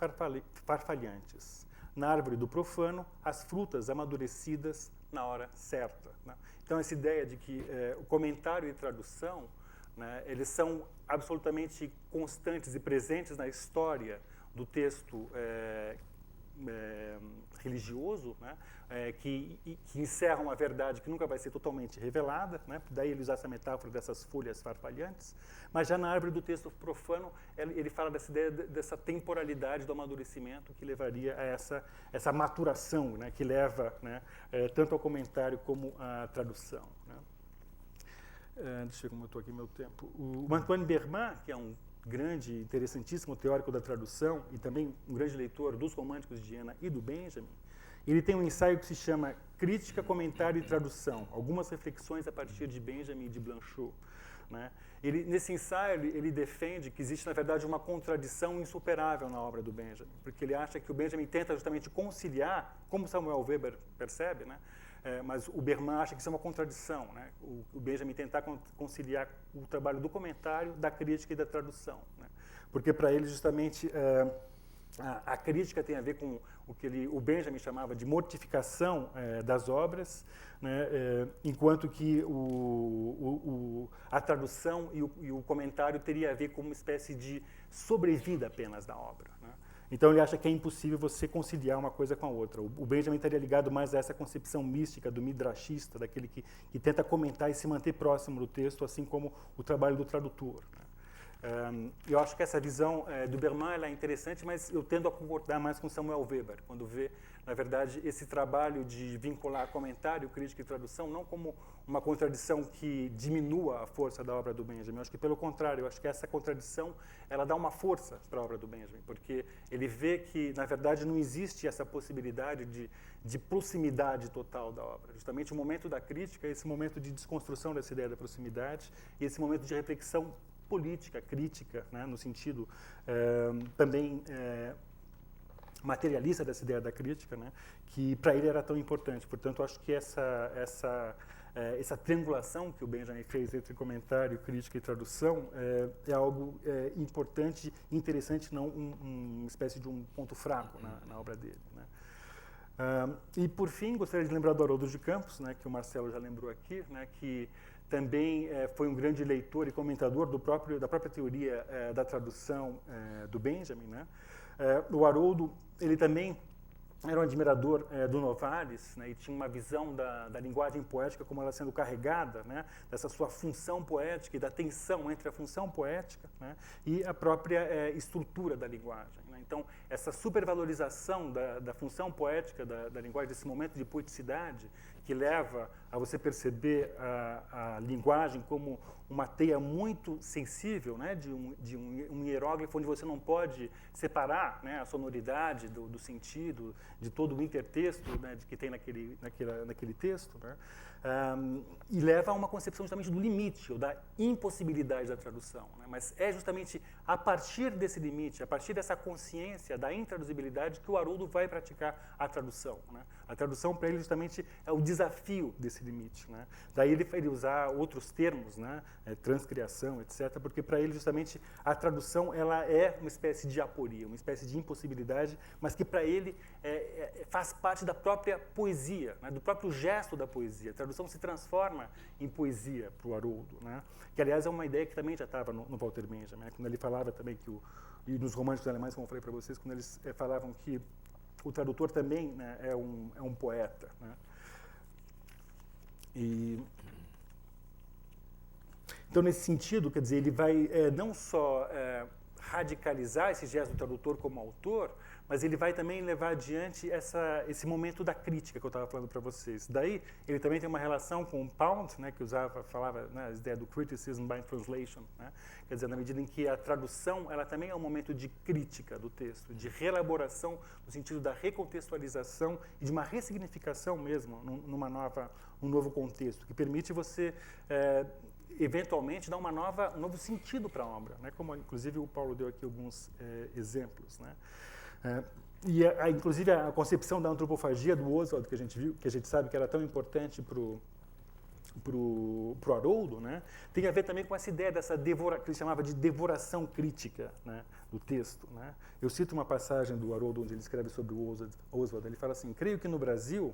S3: farfalhantes. Na árvore do profano, as frutas amadurecidas na hora certa, né? Então, essa ideia de que o comentário e tradução, né, eles são absolutamente constantes e presentes na história do texto religioso, né, que encerra uma verdade que nunca vai ser totalmente revelada, né, daí ele usa essa metáfora dessas folhas farfalhantes, mas já na árvore do texto profano ele fala dessa ideia dessa temporalidade do amadurecimento que levaria a essa maturação, né, que leva, né, tanto ao comentário como à tradução, né. Deixa eu ver como eu estou aqui meu tempo. O Antoine Berman, que é um grande, interessantíssimo teórico da tradução e também um grande leitor dos românticos de Jena e do Benjamin, ele tem um ensaio que se chama Crítica, Comentário e Tradução, algumas reflexões a partir de Benjamin e de Blanchot, né? Nesse ensaio, ele defende que existe, na verdade, uma contradição insuperável na obra do Benjamin, porque ele acha que o Benjamin tenta justamente conciliar, como Samuel Weber percebe, né? Mas o Berman acha que isso é uma contradição, né? O Benjamin tentar conciliar o trabalho do comentário, da crítica e da tradução, né? Porque para ele justamente a crítica tem a ver com o que o Benjamin chamava de mortificação das obras, né? Enquanto que a tradução e o comentário teria a ver com uma espécie de sobrevida apenas da obra, né? Então ele acha que é impossível você conciliar uma coisa com a outra. O Benjamin estaria ligado mais a essa concepção mística do midrashista, daquele que tenta comentar e se manter próximo do texto, assim como o trabalho do tradutor, né? Eu acho que essa visão do Berman ela é interessante, mas eu tendo a concordar mais com Samuel Weber, quando vê, na verdade, esse trabalho de vincular comentário, crítica e tradução, não como uma contradição que diminua a força da obra do Benjamin. Eu acho que, pelo contrário, eu acho que essa contradição ela dá uma força para a obra do Benjamin, porque ele vê que, na verdade, não existe essa possibilidade de proximidade total da obra. Justamente o momento da crítica é esse momento de desconstrução dessa ideia da proximidade e esse momento de reflexão política, crítica, né, no sentido também materialista dessa ideia da crítica, né, que para ele era tão importante. Portanto, acho que essa triangulação que o Benjamin fez entre comentário, crítica e tradução é algo importante, interessante, não uma espécie de um ponto fraco na obra dele, né. E, por fim, gostaria de lembrar do Haroldo de Campos, né, que o Marcelo já lembrou aqui, né, que também foi um grande leitor e comentador da própria teoria da tradução do Benjamin, né. O Haroldo, ele também era um admirador do Novalis, né, e tinha uma visão da linguagem poética como ela sendo carregada, né, dessa sua função poética e da tensão entre a função poética, né, e a própria estrutura da linguagem, né. Então, essa supervalorização da função poética da linguagem, desse momento de poeticidade, que leva a você perceber a linguagem como uma teia muito sensível, né, de um hieróglifo onde você não pode separar, né, a sonoridade do sentido, de todo o intertexto, né, que tem naquele texto, né, e leva a uma concepção justamente do limite, ou da impossibilidade da tradução, né, mas é justamente a partir desse limite, a partir dessa consciência da intraduzibilidade que o Haroldo vai praticar a tradução, né. A tradução para ele justamente é o desafio desse limite, né. Daí ele usar outros termos, né, transcriação, etc., porque para ele justamente a tradução ela é uma espécie de aporia, uma espécie de impossibilidade, mas que para ele faz parte da própria poesia, né, do próprio gesto da poesia. A tradução se transforma em poesia para o Haroldo, né, que aliás é uma ideia que também já estava no Walter Benjamin, né, quando ele falava também e nos românticos alemães, como eu falei para vocês, quando eles falavam que o tradutor também, né, é um poeta, né. Então, nesse sentido, quer dizer, ele vai não só radicalizar esse gesto do tradutor como autor, mas ele vai também levar adiante esse momento da crítica que eu estava falando para vocês. Daí, ele também tem uma relação com o Pound, né, que falava, né, a ideia do criticism by translation, né? Quer dizer, na medida em que a tradução ela também é um momento de crítica do texto, de reelaboração, no sentido da recontextualização e de uma ressignificação mesmo, num novo contexto, que permite você, eventualmente, dar um novo sentido para a obra, né? Como, inclusive, o Paulo deu aqui alguns exemplos, né? Inclusive, a concepção da antropofagia do Oswald, que a gente viu, que a gente sabe que era tão importante para o Haroldo, né, tem a ver também com essa ideia que ele chamava de devoração crítica, né, do texto, né. Eu cito uma passagem do Haroldo onde ele escreve sobre o Oswald. Ele fala assim: creio que no Brasil,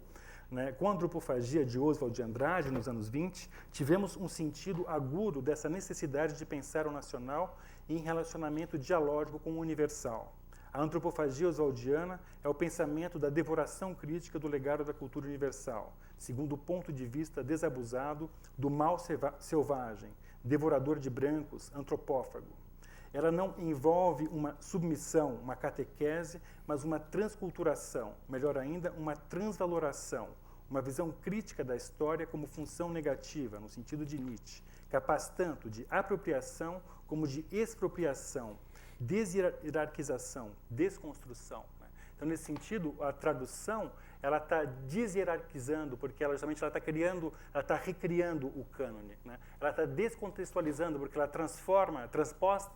S3: né, com a antropofagia de Oswald de Andrade nos anos 20, tivemos um sentido agudo dessa necessidade de pensar o nacional em relacionamento dialógico com o universal. A antropofagia oswaldiana é o pensamento da devoração crítica do legado da cultura universal, segundo o ponto de vista desabusado do mal selvagem, devorador de brancos, antropófago. Ela não envolve uma submissão, uma catequese, mas uma transculturação, melhor ainda, uma transvaloração, uma visão crítica da história como função negativa, no sentido de Nietzsche, capaz tanto de apropriação como de expropriação, deshierarquização, desconstrução, né? Então, nesse sentido, a tradução ela está deshierarquizando, porque ela justamente está recriando o cânone, né? Ela está descontextualizando, porque ela transporta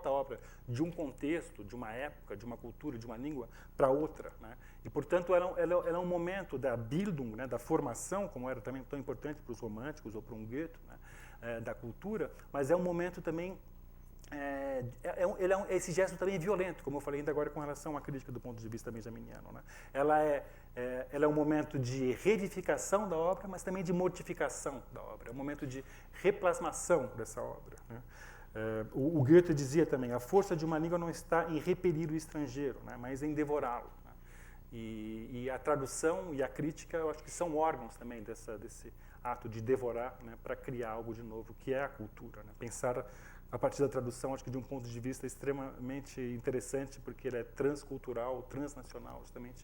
S3: a obra de um contexto, de uma época, de uma cultura, de uma língua para outra, né? E, portanto, ela é um momento da Bildung, né, da formação, como era também tão importante para os românticos ou para um Goethe, né, da cultura, mas é um momento também. Esse gesto também é violento, como eu falei ainda agora com relação à crítica do ponto de vista benjaminiano, né? Ela é um momento de reedificação da obra, mas também de mortificação da obra. É um momento de replasmação dessa obra, né? O Goethe dizia também: a força de uma língua não está em repelir o estrangeiro, né, mas em devorá-lo, né? E a tradução e a crítica, eu acho que são órgãos também desse ato de devorar, né, para criar algo de novo, que é a cultura, né? Pensar a partir da tradução, acho que de um ponto de vista extremamente interessante, porque ele é transcultural, transnacional, justamente,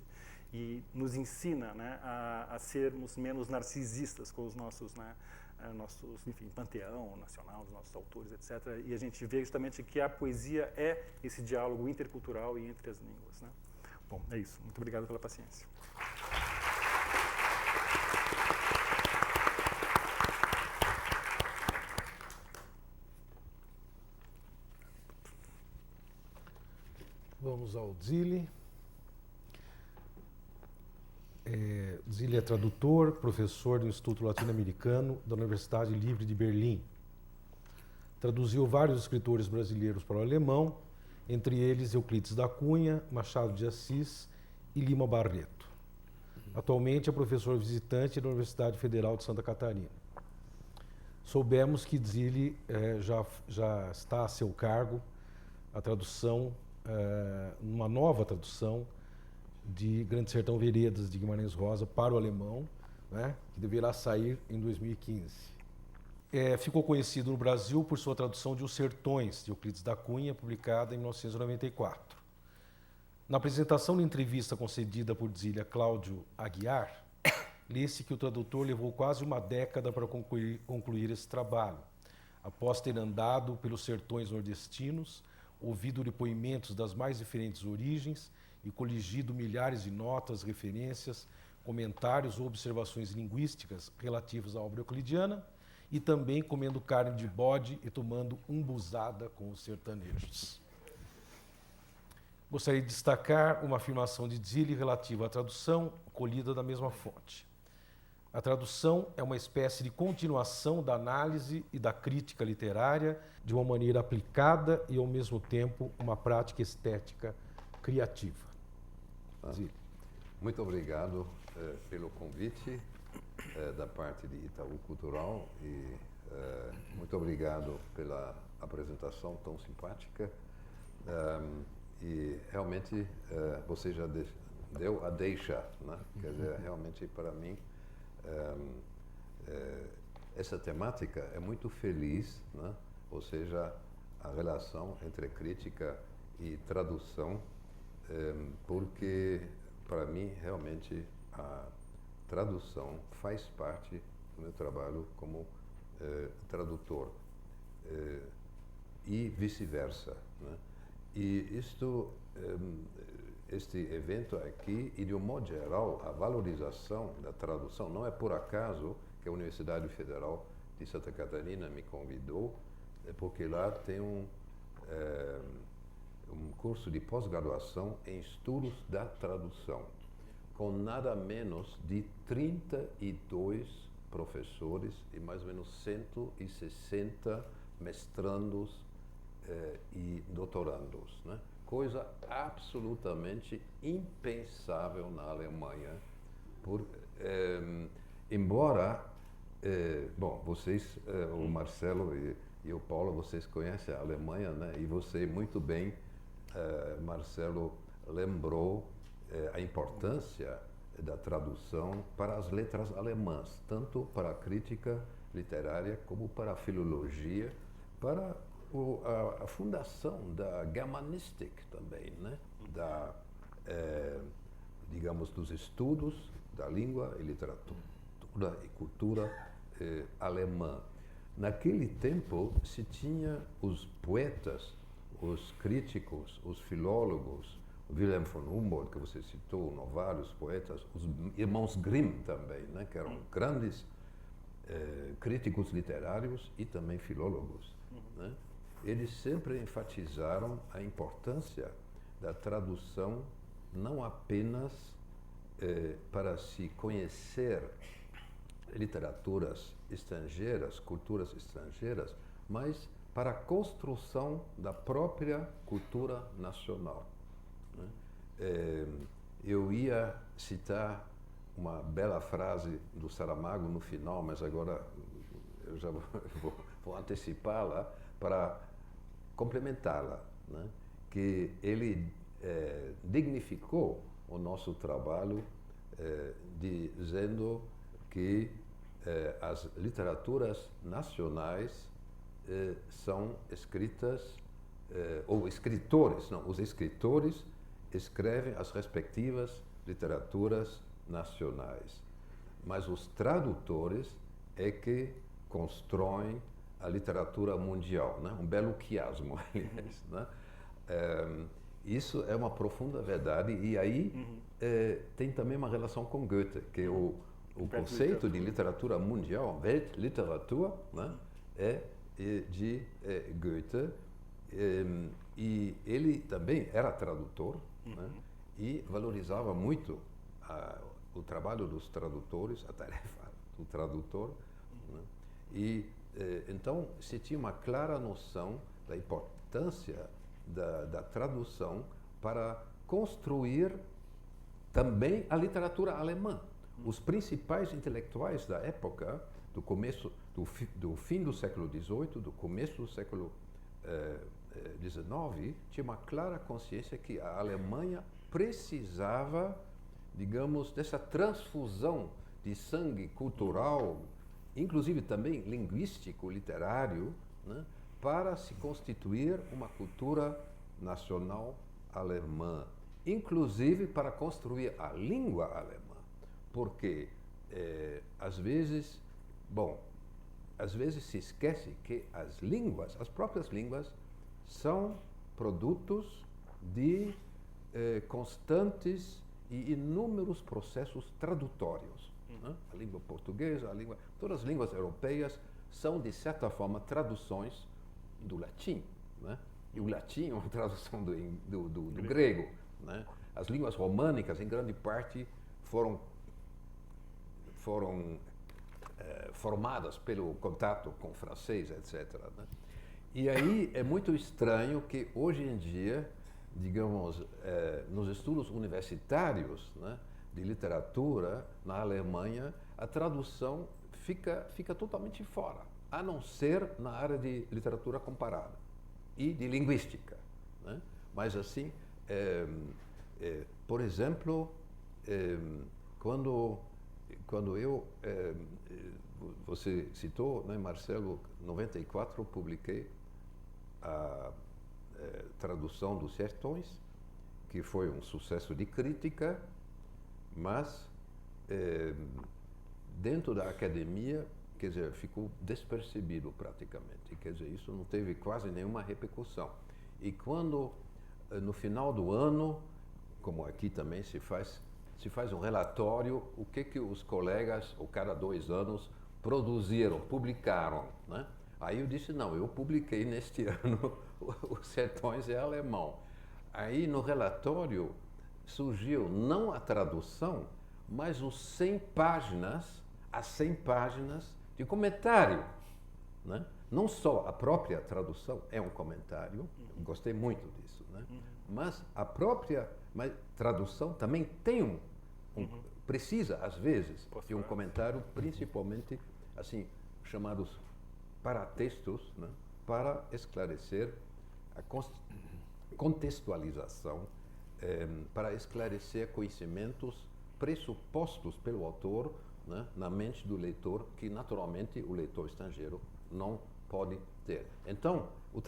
S3: e nos ensina, né, a sermos menos narcisistas com os nossos, né, enfim, panteão nacional, dos nossos autores, etc. E a gente vê justamente que a poesia é esse diálogo intercultural e entre as línguas, né? Bom, é isso. Muito obrigado pela paciência.
S1: Vamos ao Dzili. Dzili é tradutor, professor do Instituto Latino-Americano da Universidade Livre de Berlim. Traduziu vários escritores brasileiros para o alemão, entre eles Euclides da Cunha, Machado de Assis e Lima Barreto. Atualmente é professor visitante da Universidade Federal de Santa Catarina. Soubemos que Dzili já está a seu cargo a tradução, uma nova tradução de Grande Sertão Veredas, de Guimarães Rosa, para o alemão, né, que deverá sair em 2015. Ficou conhecido no Brasil por sua tradução de Os Sertões, de Euclides da Cunha, publicada em 1994. Na apresentação da entrevista concedida por Dzili a Cláudio Aguiar, lê-se que o tradutor levou quase uma década para concluir esse trabalho, após ter andado pelos sertões nordestinos, ouvido depoimentos das mais diferentes origens e coligido milhares de notas, referências, comentários ou observações linguísticas relativas à obra euclidiana, e também comendo carne de bode e tomando umbuzada com os sertanejos. Gostaria de destacar uma afirmação de Dzili relativa à tradução, colhida da mesma fonte. A tradução é uma espécie de continuação da análise e da crítica literária de uma maneira aplicada e, ao mesmo tempo, uma prática estética criativa.
S4: Muito obrigado pelo convite da parte de Itaú Cultural e muito obrigado pela apresentação tão simpática. E realmente você já deu a deixa, né? Quer dizer, realmente para mim essa temática é muito feliz, né? Ou seja, a relação entre crítica e tradução, porque, para mim, realmente, a tradução faz parte do meu trabalho como tradutor. E vice-versa, né? E este evento aqui, e de um modo geral, a valorização da tradução, não é por acaso que a Universidade Federal de Santa Catarina me convidou, porque lá tem um curso de pós-graduação em estudos da tradução, com nada menos de 32 professores e mais ou menos 160 mestrandos e doutorandos, né? Coisa absolutamente impensável na Alemanha, embora, bom, vocês, o Marcelo e o Paulo, vocês conhecem a Alemanha, né? E você muito bem, Marcelo, lembrou a importância da tradução para as letras alemãs, tanto para a crítica literária como para a filologia, para a fundação da Germanistik também, né? Digamos, dos estudos da língua e literatura e cultura alemã. Naquele tempo se tinha os poetas, os críticos, os filólogos, Wilhelm von Humboldt, que você citou, vários poetas, os irmãos Grimm também, né? Que eram grandes críticos literários e também filólogos, né? Eles sempre enfatizaram a importância da tradução não apenas para se conhecer literaturas estrangeiras, culturas estrangeiras, mas para a construção da própria cultura nacional, né? Eu ia citar uma bela frase do Saramago no final, mas agora eu já vou antecipá-la para complementá-la, né? Que ele dignificou o nosso trabalho dizendo que as literaturas nacionais são escritas, ou escritores, não, os escritores escrevem as respectivas literaturas nacionais, mas os tradutores é que constroem a literatura mundial, né? Um belo quiasmo, aliás, né? Isso é uma profunda verdade, e aí tem também uma relação com Goethe, que o conceito de literatura mundial, Weltliteratur, né? É de Goethe, e ele também era tradutor, né? E valorizava muito o trabalho dos tradutores, a tarefa do tradutor, né? E então se tinha uma clara noção da importância da tradução para construir também a literatura alemã. Os principais intelectuais da época, do começo, do fim do século XVIII, do começo do século XIX, tinha uma clara consciência que a Alemanha precisava, digamos, dessa transfusão de sangue cultural, inclusive também linguístico, literário, né, para se constituir uma cultura nacional alemã, inclusive para construir a língua alemã, porque às vezes se esquece que as línguas, as próprias línguas, são produtos de constantes e inúmeros processos tradutórios, né? A língua portuguesa, todas as línguas europeias são, de certa forma, traduções do latim, né? E o latim é uma tradução do grego, né? As línguas românicas, em grande parte, foram formadas pelo contato com o francês, etc., né? E aí é muito estranho que, hoje em dia, digamos, nos estudos universitários, né, de literatura na Alemanha, a tradução fica totalmente fora, a não ser na área de literatura comparada e de linguística, né? Mas assim, por exemplo, quando eu, você citou, né, Marcelo, em 94 eu publiquei a tradução dos Sertões, que foi um sucesso de crítica, mas dentro da academia, quer dizer, ficou despercebido praticamente. Quer dizer, isso não teve quase nenhuma repercussão. E quando, no final do ano, como aqui também se faz um relatório, o que os colegas, ou cada 2 anos, produziram, publicaram, né? Aí eu disse, não, eu publiquei neste ano Os Sertões em alemão. Aí no relatório surgiu não a tradução, mas os 100 páginas, as 100 páginas de comentário, né? Não só a própria tradução é um comentário, gostei muito disso, né? Mas a própria tradução também tem precisa, às vezes, de um comentário, principalmente, assim, chamados paratextos, né? Para esclarecer a contextualização, para esclarecer conhecimentos pressupostos pelo autor, né, na mente do leitor, que naturalmente o leitor estrangeiro não pode ter. Então, o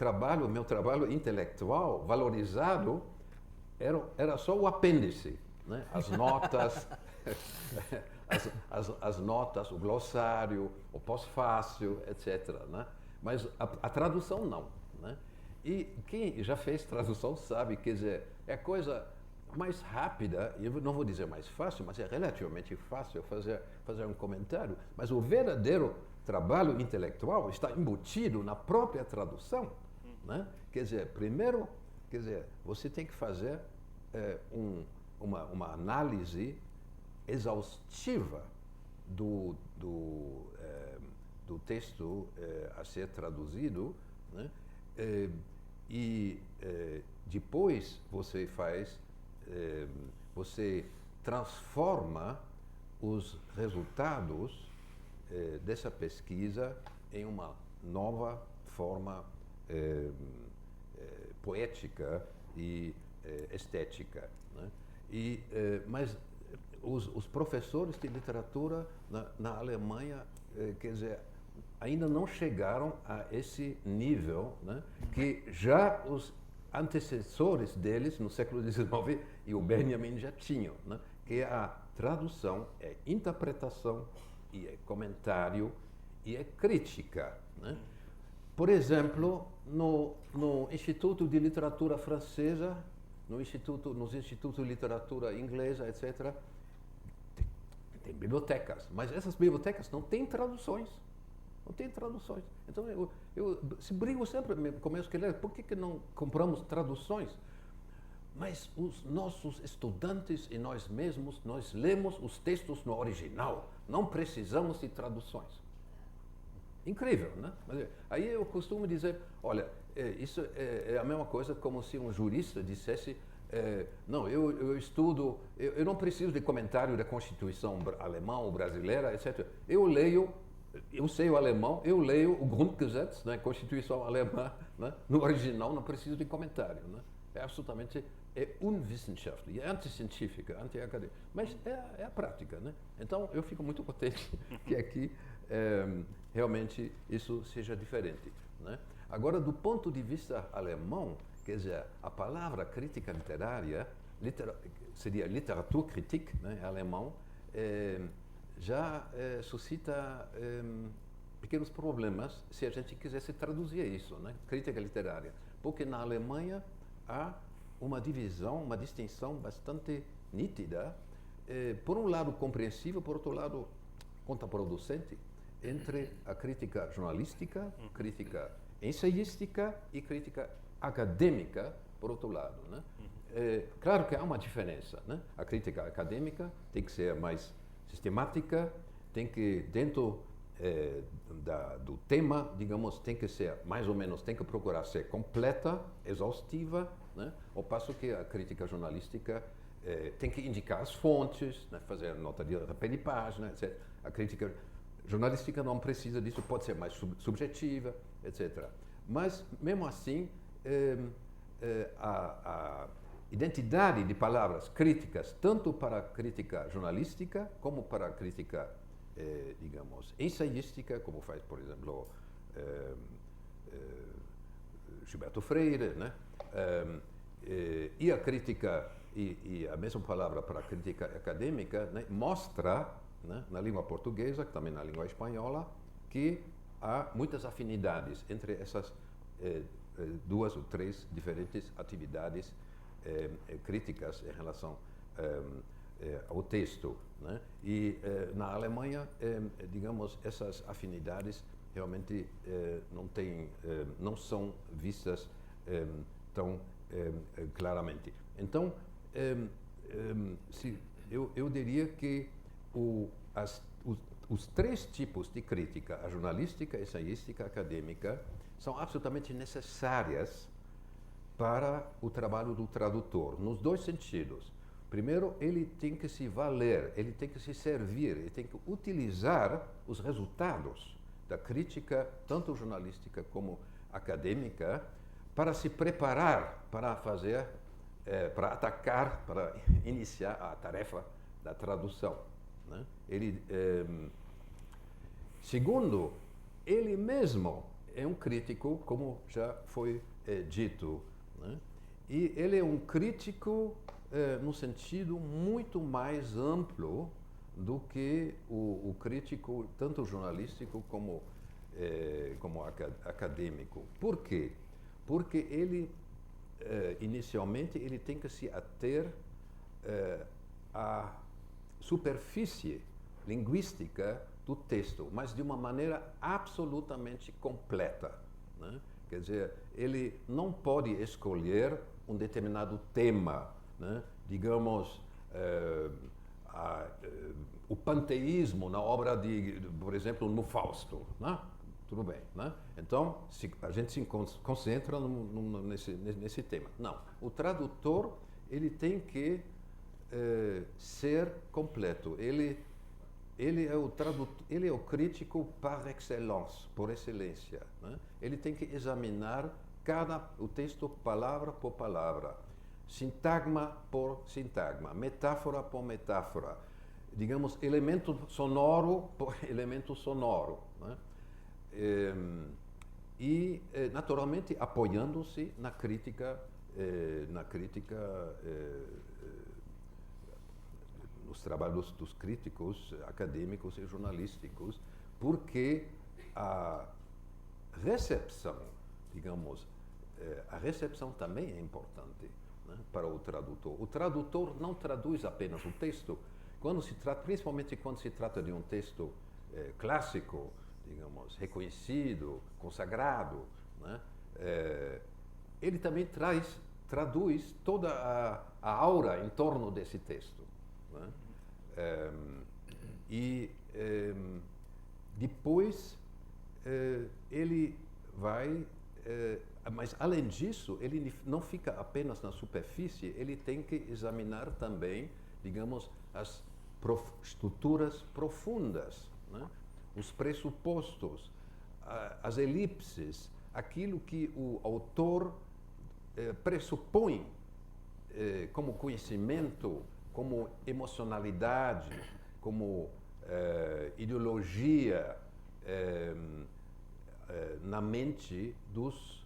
S4: meu trabalho intelectual valorizado era só o apêndice, né? As notas, as notas, o glossário, o pós-fácil, etc., né? Mas a tradução não, né? E quem já fez tradução sabe, quer dizer, é a coisa mais rápida, eu não vou dizer mais fácil, mas é relativamente fácil fazer um comentário, mas o verdadeiro trabalho intelectual está embutido na própria tradução, né? Quer dizer, primeiro, você tem que fazer uma análise exaustiva do texto a ser traduzido, né? E depois você transforma os resultados dessa pesquisa em uma nova forma poética e estética, né? Mas os professores de literatura na Alemanha, quer dizer, ainda não chegaram a esse nível, né, que já os antecessores deles no século XIX e o Benjamin já tinham, né, que a tradução é interpretação e é comentário e é crítica, né? Por exemplo, no Instituto de Literatura Francesa, nos institutos de literatura inglesa, etc., tem bibliotecas, mas essas bibliotecas não têm traduções. Não tem traduções. Então, eu brigo sempre com meus colegas, por que não compramos traduções? Mas os nossos estudantes e nós mesmos, nós lemos os textos no original, não precisamos de traduções. Incrível, né? Mas, aí eu costumo dizer, olha, isso é a mesma coisa como se um jurista dissesse, não, eu estudo, eu não preciso de comentário da Constituição alemã ou brasileira, etc. Eu sei o alemão, eu leio o Grundgesetz, né, Constituição alemã, né, no original, não preciso de comentário, né? É absolutamente unwissenschaftlich, é anticientífica, anti-acadêmica, mas é a prática, né? Então eu fico muito contente que aqui realmente isso seja diferente, né? Agora, do ponto de vista alemão, quer dizer, a palavra crítica literária seria Literaturkritik, né, em alemão, já suscita pequenos problemas se a gente quisesse traduzir isso, né? Crítica literária. Porque na Alemanha há uma divisão, uma distinção bastante nítida, por um lado compreensível, por outro lado contraproducente, entre a crítica jornalística, crítica ensaística e crítica acadêmica, por outro lado, né? Claro que há uma diferença, né? A crítica acadêmica tem que ser mais sistemática, tem que, dentro do tema, digamos, tem que ser, mais ou menos, tem que procurar ser completa, exaustiva, né? Ao passo que a crítica jornalística tem que indicar as fontes, né? Fazer nota de pé de página, etc. A crítica jornalística não precisa disso, pode ser mais subjetiva, etc. Mas, mesmo assim, a identidade de palavras críticas, tanto para a crítica jornalística, como para a crítica, digamos, ensaística, como faz, por exemplo, Gilberto Freire, né? E a crítica, e a mesma palavra para a crítica acadêmica, né, mostra, né, na língua portuguesa, também na língua espanhola, que há muitas afinidades entre essas duas ou três diferentes atividades críticas em relação ao texto, né? E na Alemanha, digamos, essas afinidades realmente não são vistas tão claramente. Então, eu diria que os três tipos de crítica, a jornalística, ensaística, acadêmica, são absolutamente necessárias para o trabalho do tradutor, nos dois sentidos. Primeiro, ele tem que se valer, ele tem que se servir, ele tem que utilizar os resultados da crítica, tanto jornalística como acadêmica, para se preparar para fazer, para atacar, para iniciar a tarefa da tradução, né? Segundo, ele mesmo é um crítico, como já foi dito, né? E ele é um crítico no sentido muito mais amplo do que o crítico tanto jornalístico como acadêmico. Por quê? Porque ele, inicialmente, ele tem que se ater à superfície linguística do texto, mas de uma maneira absolutamente completa, né? Quer dizer, ele não pode escolher um determinado tema, né? Digamos, o panteísmo na obra por exemplo, no Fausto, né? Tudo bem, né? Então, a gente se concentra nesse tema. Não, o tradutor, ele tem que ser completo. Ele é o tradutor, ele é o crítico par excellence, por excelência, né? Ele tem que examinar o texto palavra por palavra, sintagma por sintagma, metáfora por metáfora, digamos, elemento sonoro por elemento sonoro, né? Naturalmente, apoiando-se na crítica, nos trabalhos dos críticos acadêmicos e jornalísticos, porque a recepção, digamos, a recepção também é importante, né, para o tradutor. O tradutor não traduz apenas o texto, principalmente quando se trata de um texto clássico, digamos, reconhecido, consagrado, né, ele também traduz toda a aura em torno desse texto, né? Depois ele vai, mas além disso, ele não fica apenas na superfície, ele tem que examinar também, digamos, as estruturas profundas, né? Os pressupostos, as elipses, aquilo que o autor pressupõe como conhecimento, como emocionalidade, como ideologia na mente dos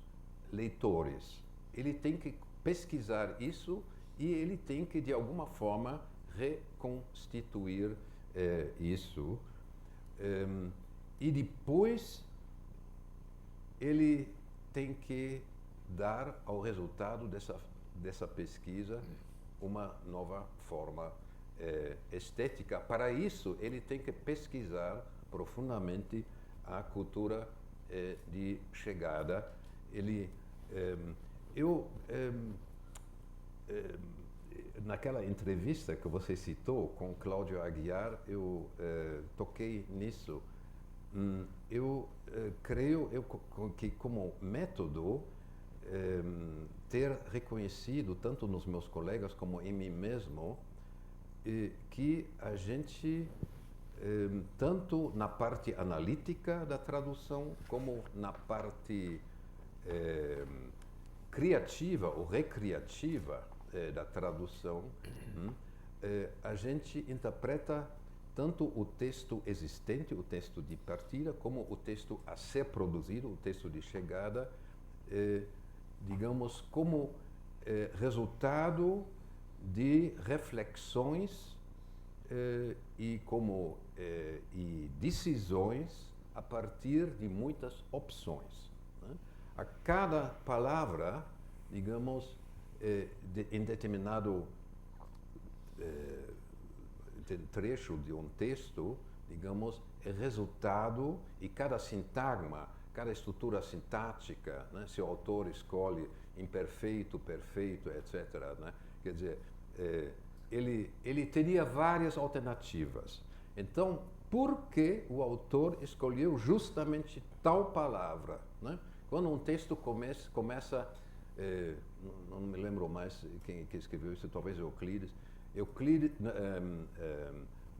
S4: leitores. Ele tem que pesquisar isso e ele tem que, de alguma forma, reconstituir isso. E depois ele tem que dar ao resultado dessa pesquisa uma nova forma estética. Para isso, ele tem que pesquisar profundamente a cultura de chegada. Naquela entrevista que você citou com Cláudio Aguiar, eu toquei nisso. Eu creio que, como método, ter reconhecido, tanto nos meus colegas como em mim mesmo, que a gente, tanto na parte analítica da tradução, como na parte criativa ou recreativa da tradução, a gente interpreta tanto o texto existente, o texto de partida, como o texto a ser produzido, o texto de chegada, digamos, como resultado de reflexões e decisões a partir de muitas opções, né? A cada palavra, digamos, em determinado trecho de um texto, digamos, é resultado, e cada sintagma, cada estrutura sintática, né, se o autor escolhe imperfeito, perfeito, etc., né, quer dizer, ele teria várias alternativas. Então, por que o autor escolheu justamente tal palavra, né? Quando um texto começa, não me lembro mais quem escreveu isso, talvez Euclides,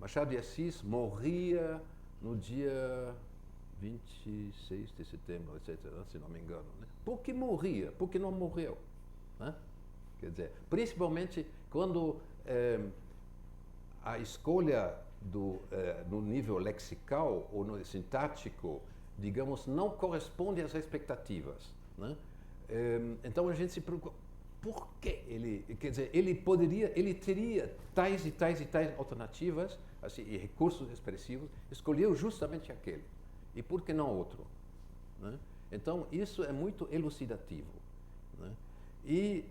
S4: Machado de Assis morria no dia 26 de setembro, etc., se não me engano, né? Por que morria? Por que não morreu? Né? Quer dizer, principalmente quando a escolha no nível lexical ou no sintático, digamos, não corresponde às expectativas, né? Então a gente se preocupa, por que ele, quer dizer, ele teria tais e tais e tais alternativas, assim, e recursos expressivos, escolheu justamente aquele, e por que não outro, né? Então isso é muito elucidativo, né? E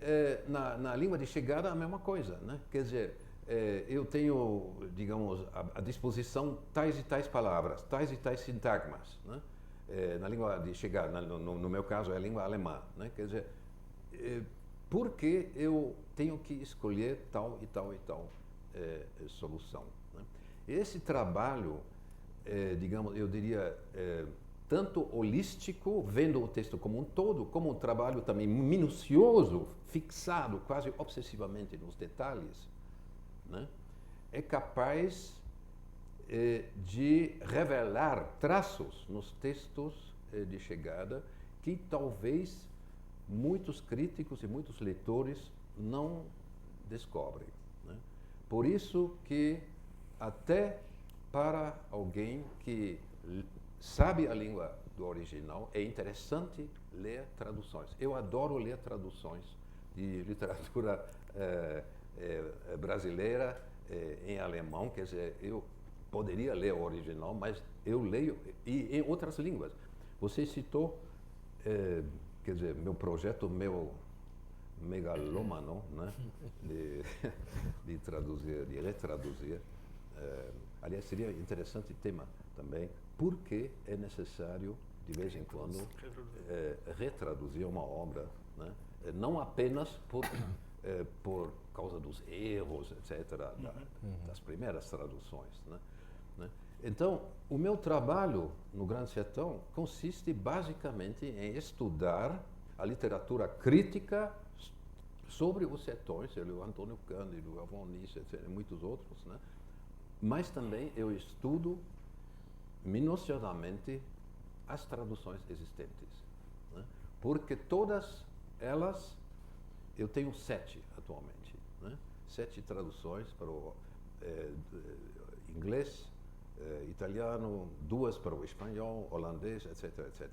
S4: na língua de chegada a mesma coisa, né? Quer dizer, eu tenho, digamos, à disposição tais e tais palavras, tais e tais sintagmas, né? Na língua de chegada, no meu caso é a língua alemã, né? Quer dizer, por que eu tenho que escolher tal e tal e tal solução, né? Esse trabalho, digamos, eu diria, tanto holístico, vendo o texto como um todo, como um trabalho também minucioso, fixado quase obsessivamente nos detalhes, né, é capaz de revelar traços nos textos de chegada que talvez muitos críticos e muitos leitores não descobrem, né? Por isso que até para alguém que sabe a língua do original, é interessante ler traduções. Eu adoro ler traduções de literatura brasileira em alemão, quer dizer, eu poderia ler o original, mas eu leio e em outras línguas. Você citou, quer dizer, meu projeto, meu megalômano, né, de traduzir, de retraduzir. Aliás, seria interessante tema também, por que é necessário, de vez em quando, retraduzir uma obra, né? Não apenas por causa dos erros, etc., das primeiras traduções, né? Então, o meu trabalho no Grande Sertão consiste basicamente em estudar a literatura crítica sobre os sertões, o Antônio Cândido, o Alvon Nice, etc., e muitos outros, né? Mas também eu estudo minuciosamente as traduções existentes, né? Porque todas elas, eu tenho 7 atualmente, né? 7 traduções para o inglês, italiano, 2 para o espanhol, holandês, etc., etc.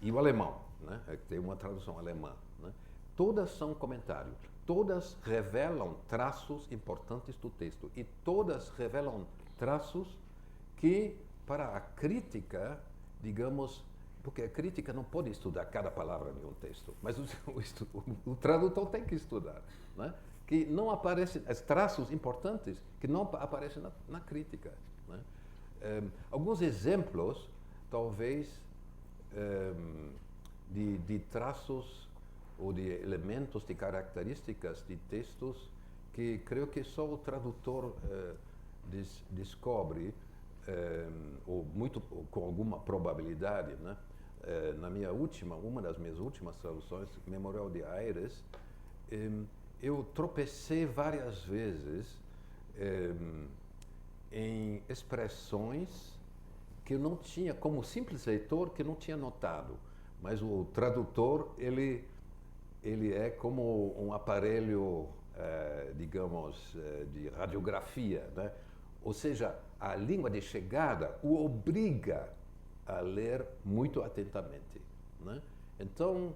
S4: E o alemão, né? Tem uma tradução alemã, né? Todas são comentários, todas revelam traços importantes do texto e todas revelam traços que, para a crítica, digamos, porque a crítica não pode estudar cada palavra de um texto, mas o tradutor tem que estudar, né? Que não aparecem, traços importantes que não aparecem na crítica, né? Alguns exemplos, talvez, de traços ou de elementos, de características de textos que creio que só o tradutor descobre, ou muito com alguma probabilidade, né? Uma das minhas últimas traduções, Memorial de Aires, eu tropecei várias vezes em expressões que eu não tinha, como simples leitor, que eu não tinha notado, mas o tradutor, ele é como um aparelho, digamos, de radiografia, né? Ou seja, a língua de chegada o obriga a ler muito atentamente, né? Então,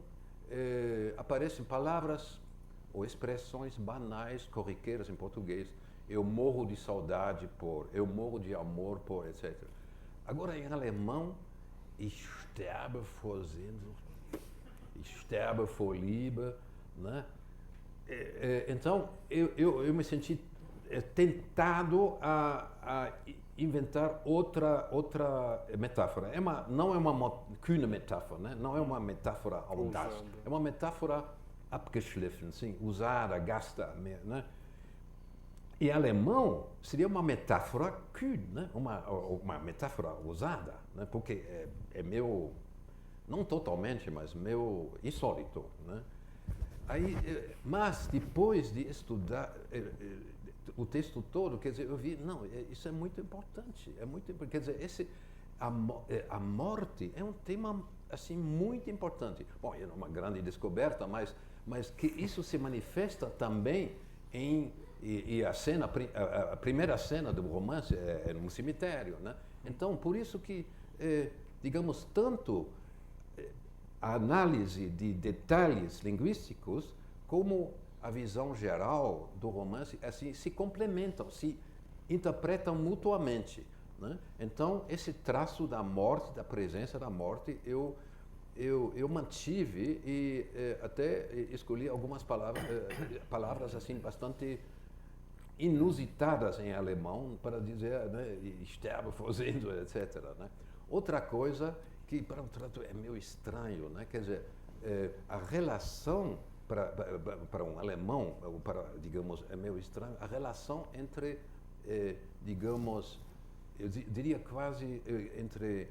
S4: aparecem palavras ou expressões banais, corriqueiras em português. Eu morro de saudade por, eu morro de amor por, etc. Agora, em alemão, ich sterbe vor Sehnsucht, ich sterbe vor Liebe, né? Então, eu me senti tentado a inventar outra metáfora. Não é uma kühne metáfora, né? Não é uma metáfora audaz. É uma metáfora abgeschliffen, sim, usada, gasta, né? Em alemão, seria uma metáfora kühn, né? Uma metáfora ousada, né? Porque é meio, não totalmente, mas meio insólito, né? Aí, mas depois de estudar o texto todo, quer dizer, eu vi, não, isso é muito importante, quer dizer, a morte é um tema assim muito importante. Bom, é uma grande descoberta, mas que isso se manifesta também e a primeira cena do romance é num cemitério, né? Então, por isso que, digamos, tanto a análise de detalhes linguísticos como a visão geral do romance assim se complementam, se interpretam mutuamente, né? Então, esse traço da morte, da presença da morte, eu mantive e até escolhi algumas palavras assim bastante inusitadas em alemão para dizer, né, sterbe vor Sehnsucht, etc., né? Outra coisa que para um tradutor é meio estranho, né? Quer dizer, a relação para um alemão, digamos, é meio estranho, a relação entre, digamos, eu diria quase entre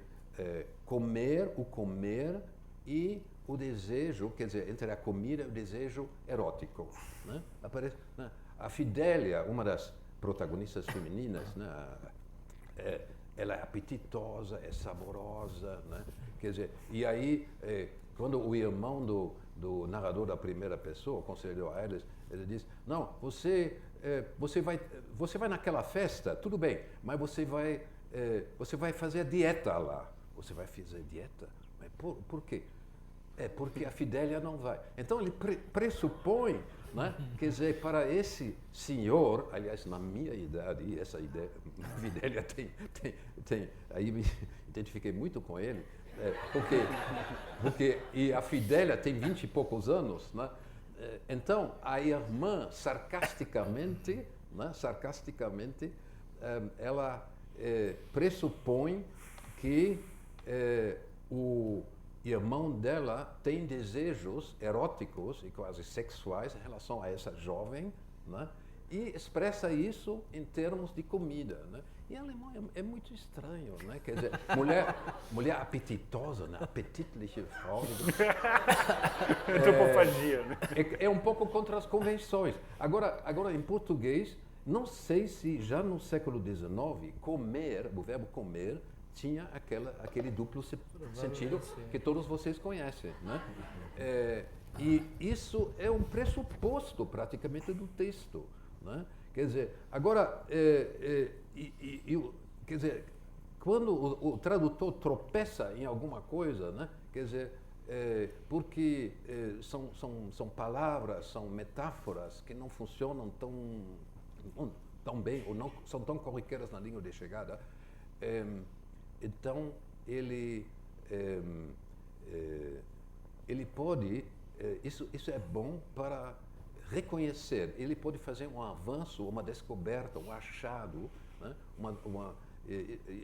S4: o comer e o desejo, quer dizer, entre a comida e o desejo erótico, né? Aparece, né? A Fidélia, uma das protagonistas femininas, né? Ela é apetitosa, é saborosa, né? Quer dizer, e aí, quando o irmão do narrador da primeira pessoa, o conselheiro Aires, ele diz, não, você vai naquela festa, tudo bem, mas você vai fazer a dieta lá. Você vai fazer dieta? Mas por quê? Porque a Fidélia não vai. Então ele pressupõe, né? Quer dizer, para esse senhor, aliás, na minha idade, essa ideia, a Fidélia tem, aí me identifiquei muito com ele, porque e a Fidélia tem 20 e poucos anos, né? Então a irmã sarcasticamente, né? Ela pressupõe que o irmão dela tem desejos eróticos e quase sexuais em relação a essa jovem, né? E expressa isso em termos de comida, né? E alemão é muito estranho, né? Quer dizer, mulher apetitosa, né? Appetitliche Frau.
S3: Antropofagia, né?
S4: É um pouco contra as convenções. Agora, em português, não sei se já no século XIX, comer, o verbo comer, tinha aquele duplo sentido que todos vocês conhecem, né? E isso é um pressuposto praticamente do texto, né? Quer dizer, agora, quer dizer, quando o tradutor tropeça em alguma coisa, né? Quer dizer, porque são palavras, são metáforas que não funcionam tão bem ou não são tão corriqueiras na língua de chegada. Então, ele pode, isso é bom para reconhecer, ele pode fazer um avanço, uma descoberta, um achado, né?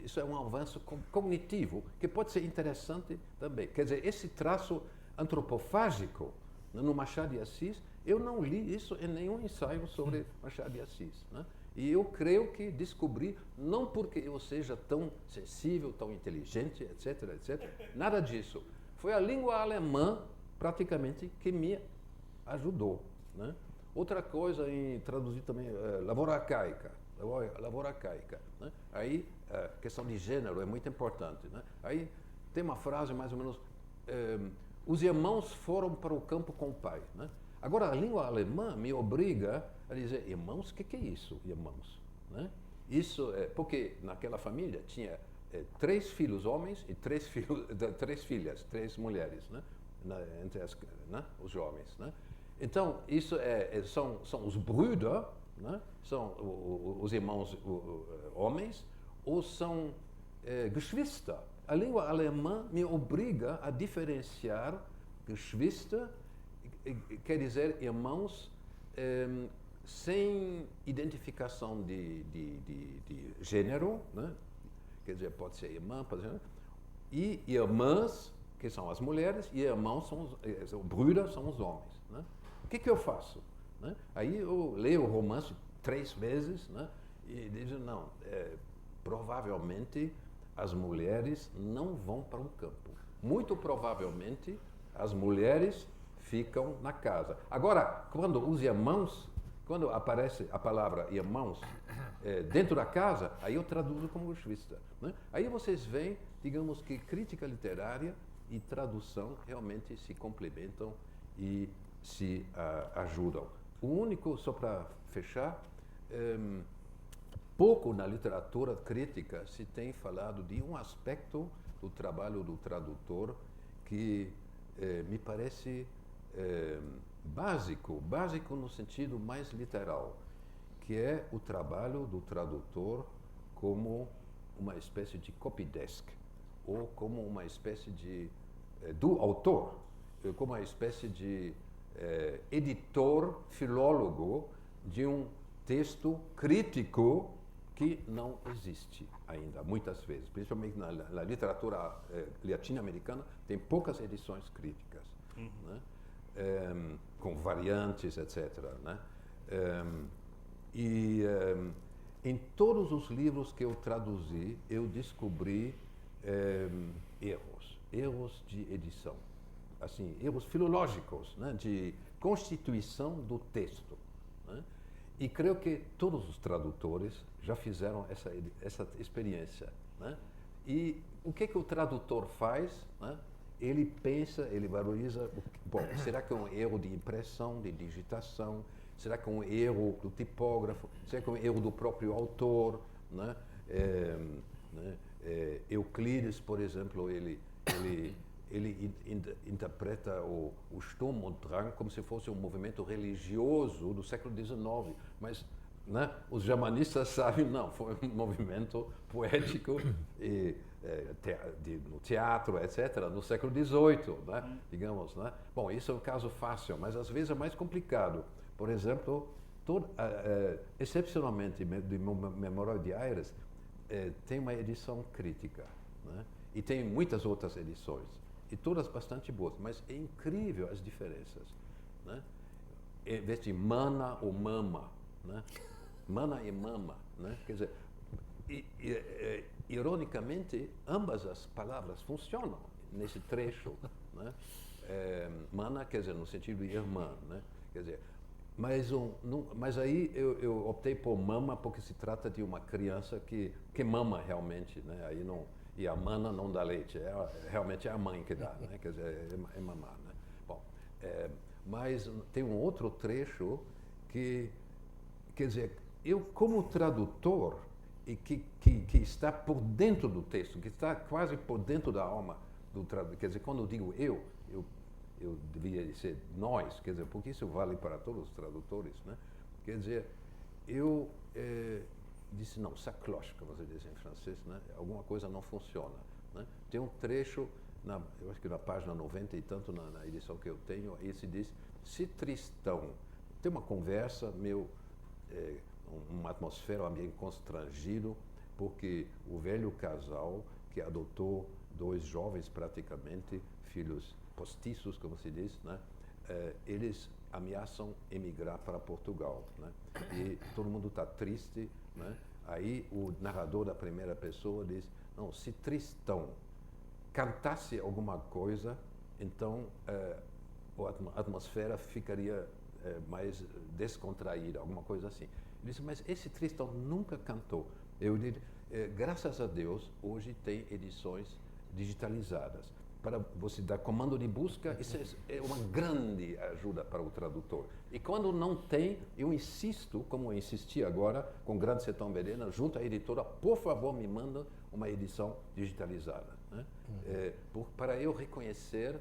S4: Isso é um avanço cognitivo, que pode ser interessante também. Quer dizer, esse traço antropofágico, né, no Machado de Assis, eu não li isso em nenhum ensaio sobre Machado de Assis, né? E eu creio que descobri, não porque eu seja tão sensível, tão inteligente, etc., etc., nada disso. Foi a língua alemã, praticamente, que me ajudou, né? Outra coisa em traduzir também, lavoura arcaica, né? Aí, questão de gênero é muito importante, né? Aí tem uma frase mais ou menos, os irmãos foram para o campo com o pai, né? Agora, a língua alemã me obriga a dizer, irmãos, o que é isso, irmãos? Né? Isso é porque naquela família tinha 3 filhos homens e 3 filhas, 3 mulheres, né? entre os jovens. Né? Então, isso são os Brüder, né? São os irmãos homens, ou são Geschwister. A língua alemã me obriga a diferenciar Geschwister, quer dizer irmãos sem identificação de gênero, né? Quer dizer, pode ser irmã, pode ser, e irmãs, que são as mulheres, e irmãos são Brüder, são os homens. Né? O que eu faço? Né? Aí eu leio o romance 3 vezes, né? E digo, não, provavelmente as mulheres não vão para um campo. Muito provavelmente as mulheres ficam na casa. Agora, quando aparece a palavra irmãos dentro da casa, aí eu traduzo como Geschwister. Né? Aí vocês veem, digamos que crítica literária e tradução realmente se complementam e se ajudam. O único, só para fechar, pouco na literatura crítica se tem falado de um aspecto do trabalho do tradutor que me parece básico no sentido mais literal, que é o trabalho do tradutor como uma espécie de copydesk, ou como uma espécie de do autor, como uma espécie de editor, filólogo de um texto crítico que não existe ainda, muitas vezes. Principalmente na literatura latino-americana, tem poucas edições críticas, né? Com variantes, etc. Né? Em todos os livros que eu traduzi, eu descobri erros de edição, assim, erros filológicos, né, de constituição do texto. Né? E creio que todos os tradutores já fizeram essa experiência. Né? E o que o tradutor faz? Né? Ele pensa, ele valoriza, bom, será que é um erro de impressão, de digitação? Será que é um erro do tipógrafo? Será que é um erro do próprio autor? Né? Euclides, por exemplo, ele interpreta o Sturm und Drang como se fosse um movimento religioso do século XIX, mas né, os germanistas sabem, não, foi um movimento poético no teatro, etc., no século XVIII, né, digamos. Né? Bom, isso é um caso fácil, mas às vezes é mais complicado. Por exemplo, excepcionalmente, de Memória de Aires, tem uma edição crítica, né? E tem muitas outras edições, e todas bastante boas, mas é incrível as diferenças. Né? Em vez de mana ou mama, né? Mana e mama. Né? Quer dizer, ironicamente, ambas as palavras funcionam nesse trecho. Né? Mana quer dizer no sentido de irmã, né? Quer dizer, mas aí eu optei por mama porque se trata de uma criança que mama realmente, né? Aí não, e a mana não dá leite, realmente é a mãe que dá, né? Quer dizer, é mamar. Né? Bom, mas tem um outro trecho que, quer dizer, eu como tradutor e que está por dentro do texto, que está quase por dentro da alma do tradutor, quer dizer, quando eu digo eu devia dizer nós, quer dizer, porque isso vale para todos os tradutores, né? Quer dizer, eu disse, não, ça cloche, como você diz em francês, né? Alguma coisa não funciona. Né? Tem um trecho, eu acho que na página 90 e tanto na edição que eu tenho, aí se diz, se Tristão, tem uma conversa, uma atmosfera, um ambiente constrangido, porque o velho casal que adotou 2 jovens praticamente, filhos postiços, como se diz, né? Eles ameaçam emigrar para Portugal, né? E todo mundo está triste, né? Aí o narrador da primeira pessoa diz, não, se Tristão cantasse alguma coisa, então a atmosfera ficaria mais descontraída, alguma coisa assim. Ele disse, mas esse Tristão nunca cantou. Eu disse, graças a Deus, hoje tem edições digitalizadas. Para você dar comando de busca, isso é uma grande ajuda para o tradutor. E quando não tem, eu insisto, como eu insisti agora com Grande Sertão Veredas, junto à editora, por favor, me manda uma edição digitalizada. Né? Para eu reconhecer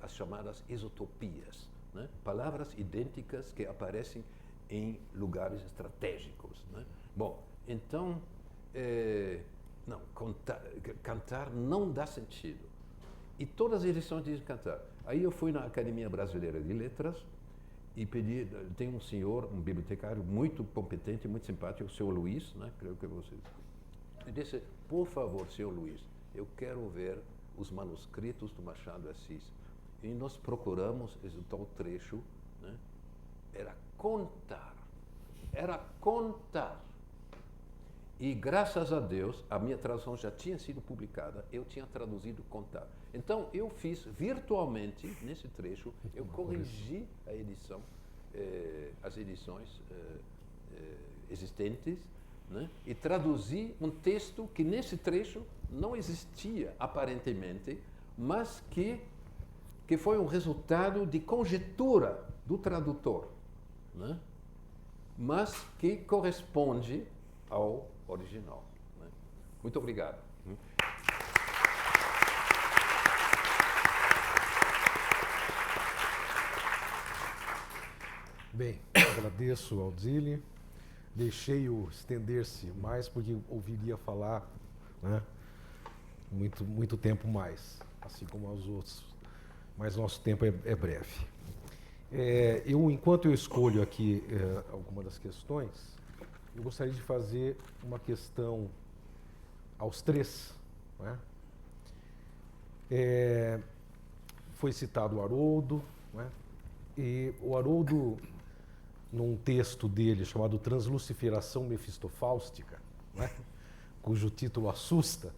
S4: as chamadas exotopias, né? Palavras idênticas que aparecem em lugares estratégicos, né? Bom, então, não, cantar não dá sentido. E todas as edições dizem cantar. Aí eu fui na Academia Brasileira de Letras e pedi, tem um senhor, um bibliotecário muito competente, muito simpático, o senhor Luiz, né? Creio que vocês. Ele disse, por favor, senhor Luiz, eu quero ver os manuscritos do Machado de Assis. E nós procuramos esse tal trecho, né? Era contar. E graças a Deus, a minha tradução já tinha sido publicada, eu tinha traduzido contar. Então, eu fiz virtualmente, nesse trecho, eu corrigi a edição, as edições existentes, né? E traduzi um texto que nesse trecho não existia aparentemente, mas que foi um resultado de conjectura do tradutor, né? Mas que corresponde ao original, né? Muito obrigado.
S1: Bem, agradeço ao Zilli. Deixei-o estender-se mais porque ouviria falar, né, muito tempo mais, assim como aos outros. Mas nosso tempo é breve. Enquanto eu escolho aqui algumas das questões, eu gostaria de fazer uma questão aos três, né? Foi citado o Haroldo, né? E o Haroldo, num texto dele chamado Transluciferação Mefistofáustica, né? Cujo título assusta,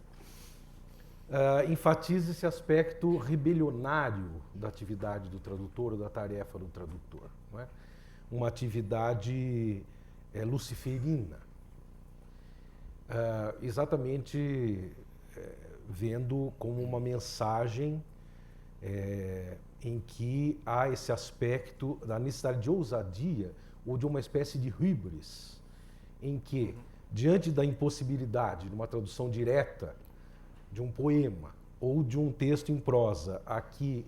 S1: enfatiza esse aspecto rebelionário da atividade do tradutor, ou da tarefa do tradutor, não é? Uma atividade luciferina, exatamente vendo como uma mensagem em que há esse aspecto da necessidade de ousadia ou de uma espécie de híbris, em que, diante da impossibilidade de uma tradução direta de um poema ou de um texto em prosa aqui,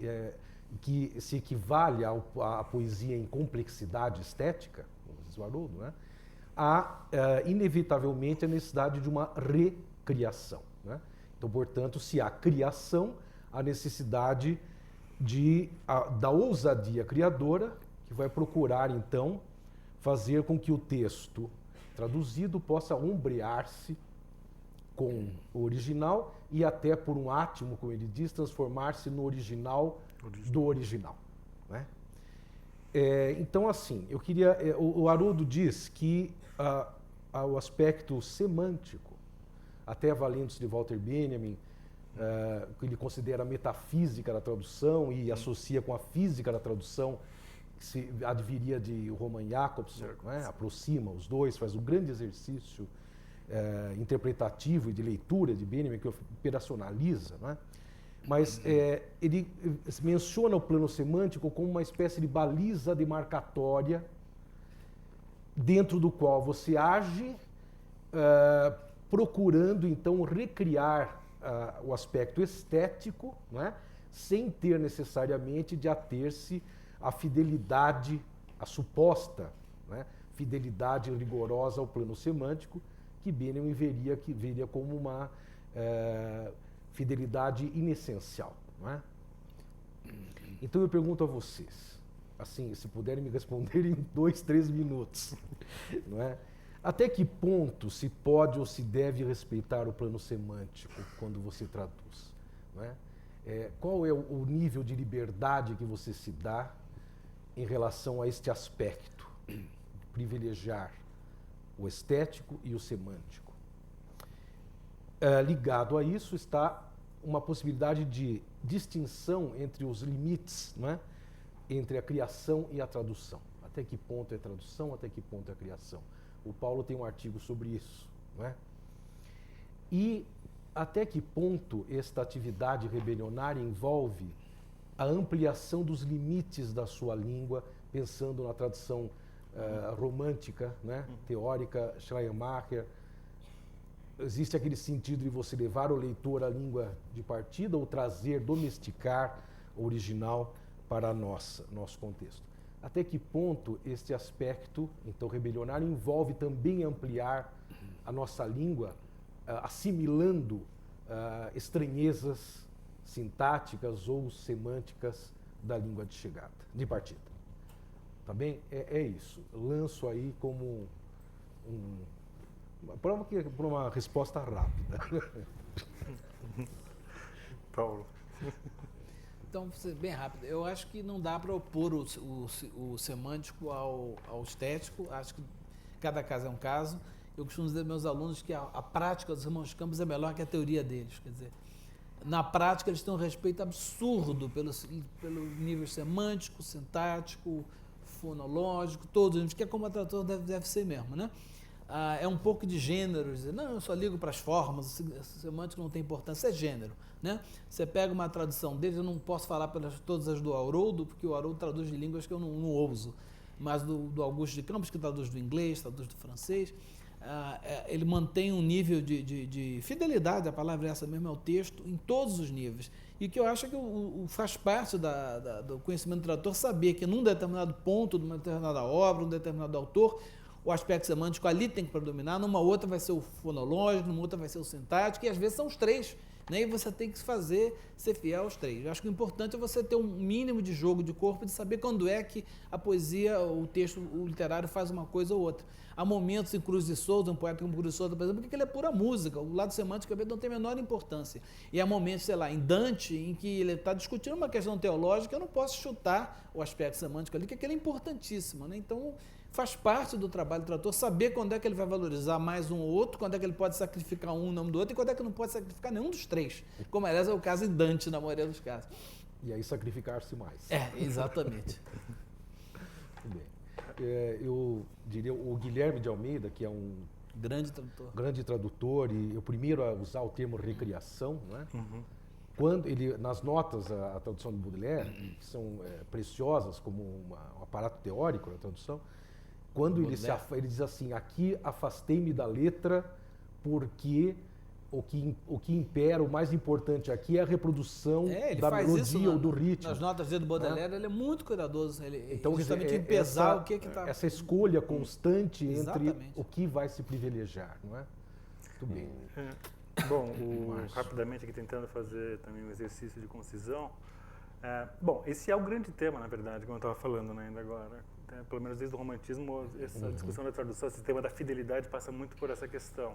S1: que se equivale à poesia em complexidade estética, como diz o Haroldo, né? Há inevitavelmente a necessidade de uma recriação, né? Então, portanto, se há criação, há necessidade da ousadia criadora, que vai procurar, então, fazer com que o texto traduzido possa ombrear-se com o original e até, por um átimo, como ele diz, transformar-se no original do original, né? Então, assim, eu queria... o Haroldo diz que o aspecto semântico, até valendo-se de Walter Benjamin, que ele considera a metafísica da tradução e associa com a física da tradução, que se adviria de Roman Jakobson, né? Aproxima os dois, faz um grande exercício interpretativo e de leitura de Benjamin, que operacionaliza, né? Mas ele menciona o plano semântico como uma espécie de baliza demarcatória dentro do qual você age, procurando, então, recriar o aspecto estético, né, sem ter necessariamente de ater-se à fidelidade, à suposta, né, fidelidade rigorosa ao plano semântico, que Benjamin veria como uma fidelidade inessencial, não é? Então eu pergunto a vocês, assim, se puderem me responder em 2, 3 minutos, não é? Até que ponto se pode ou se deve respeitar o plano semântico quando você traduz, não é? Qual é o nível de liberdade que você se dá em relação a este aspecto, privilegiar o estético e o semântico? Ligado a isso está uma possibilidade de distinção entre os limites, não é? Entre a criação e a tradução. Até que ponto é tradução, até que ponto é criação. O Paulo tem um artigo sobre isso, não é? E até que ponto esta atividade rebelionária envolve a ampliação dos limites da sua língua, pensando na tradução romântica, né? Teórica, Schleiermacher. Existe aquele sentido de você levar o leitor à língua de partida ou trazer, domesticar original para nosso contexto. Até que ponto este aspecto, então, rebelionário, envolve também ampliar a nossa língua, assimilando estranhezas sintáticas ou semânticas da língua de chegada, de partida. Tá bem? É isso. Lanço aí como por uma resposta rápida.
S3: Paulo.
S2: Então, bem rápido. Eu acho que não dá para opor o semântico ao estético. Acho que cada caso é um caso. Eu costumo dizer aos meus alunos que a prática dos irmãos Campos é melhor que a teoria deles. Quer dizer, na prática eles têm um respeito absurdo pelo nível semântico, sintático, fonológico, todos, que é como a tradução deve ser mesmo, né? É um pouco de gênero, dizer, não, eu só ligo para as formas, o semântico não tem importância, é gênero, né? Você pega uma tradução deles, eu não posso falar pelas todas as do Haroldo, porque o Haroldo traduz de línguas que eu não ouso, mas do Augusto de Campos, que traduz do inglês, traduz do francês, ele mantém um nível de fidelidade, a palavra é essa mesmo, ao texto, em todos os níveis. E que eu acho que faz parte do conhecimento do tradutor saber que num determinado ponto, numa determinada obra, num determinado autor, o aspecto semântico ali tem que predominar, numa outra vai ser o fonológico, numa outra vai ser o sintático, e às vezes são os três, né? E você tem que ser fiel aos três. Eu acho que o importante é você ter um mínimo de jogo de corpo, de saber quando é que a poesia, o texto, o literário faz uma coisa ou outra. Há momentos em Cruz de Souza, um poeta como Cruz de Souza, por exemplo, que ele é pura música, o lado semântico não tem a menor importância. E há momentos, sei lá, em Dante, em que ele está discutindo uma questão teológica, eu não posso chutar o aspecto semântico ali, que aquele é importantíssimo, né? Então, faz parte do trabalho do tradutor saber quando é que ele vai valorizar mais um ou outro, quando é que ele pode sacrificar um em nome do outro e quando é que não pode sacrificar nenhum dos três, como aliás é o caso em Dante, na maioria dos casos.
S1: E aí sacrificar-se mais.
S2: Exatamente.
S1: Muito bem. Eu diria o Guilherme de Almeida, que é um grande tradutor e o primeiro a usar o termo recriação, né?
S3: Uhum.
S1: Quando ele, nas notas, a tradução de Baudelaire, que são preciosas como um aparato teórico na tradução, quando ele diz assim, aqui afastei-me da letra porque o que impera, o mais importante aqui é a reprodução da melodia ou do ritmo.
S2: Nas notas dele do Baudelaire, ele é muito cuidadoso,
S1: então,
S2: justamente em pesar o que está...
S1: Essa escolha constante entre o que vai se privilegiar, não é? Muito bem.
S3: Bom, rapidamente aqui tentando fazer também um exercício de concisão. Bom, esse é o grande tema, na verdade, como eu estava falando, né, ainda agora. Pelo menos desde o romantismo, essa discussão da tradução, esse tema da fidelidade passa muito por essa questão.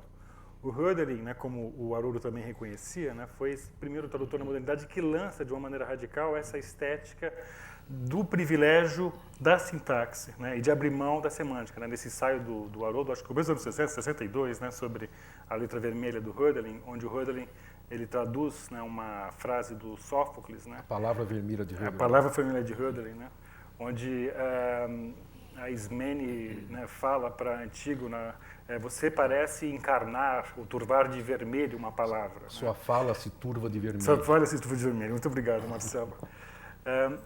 S3: O Hölderlin, né, como o Haroldo também reconhecia, né, foi esse primeiro tradutor na modernidade que lança de uma maneira radical essa estética do privilégio da sintaxe, né, e de abrir mão da semântica. Né, nesse ensaio do Haroldo, acho que começo dos anos 60, 62, né, sobre a letra vermelha do Hölderlin, onde o Hölderlin ele traduz, né, uma frase do Sófocles, né,
S1: a palavra vermelha de Hölderlin.
S3: A palavra vermelha de Hölderlin, né, onde a Ismene, né, fala para Antígona, você parece encarnar o turvar de vermelho uma palavra.
S1: Sua fala se turva de vermelho.
S3: Sua fala se turva de vermelho. Muito obrigado, Marcelo.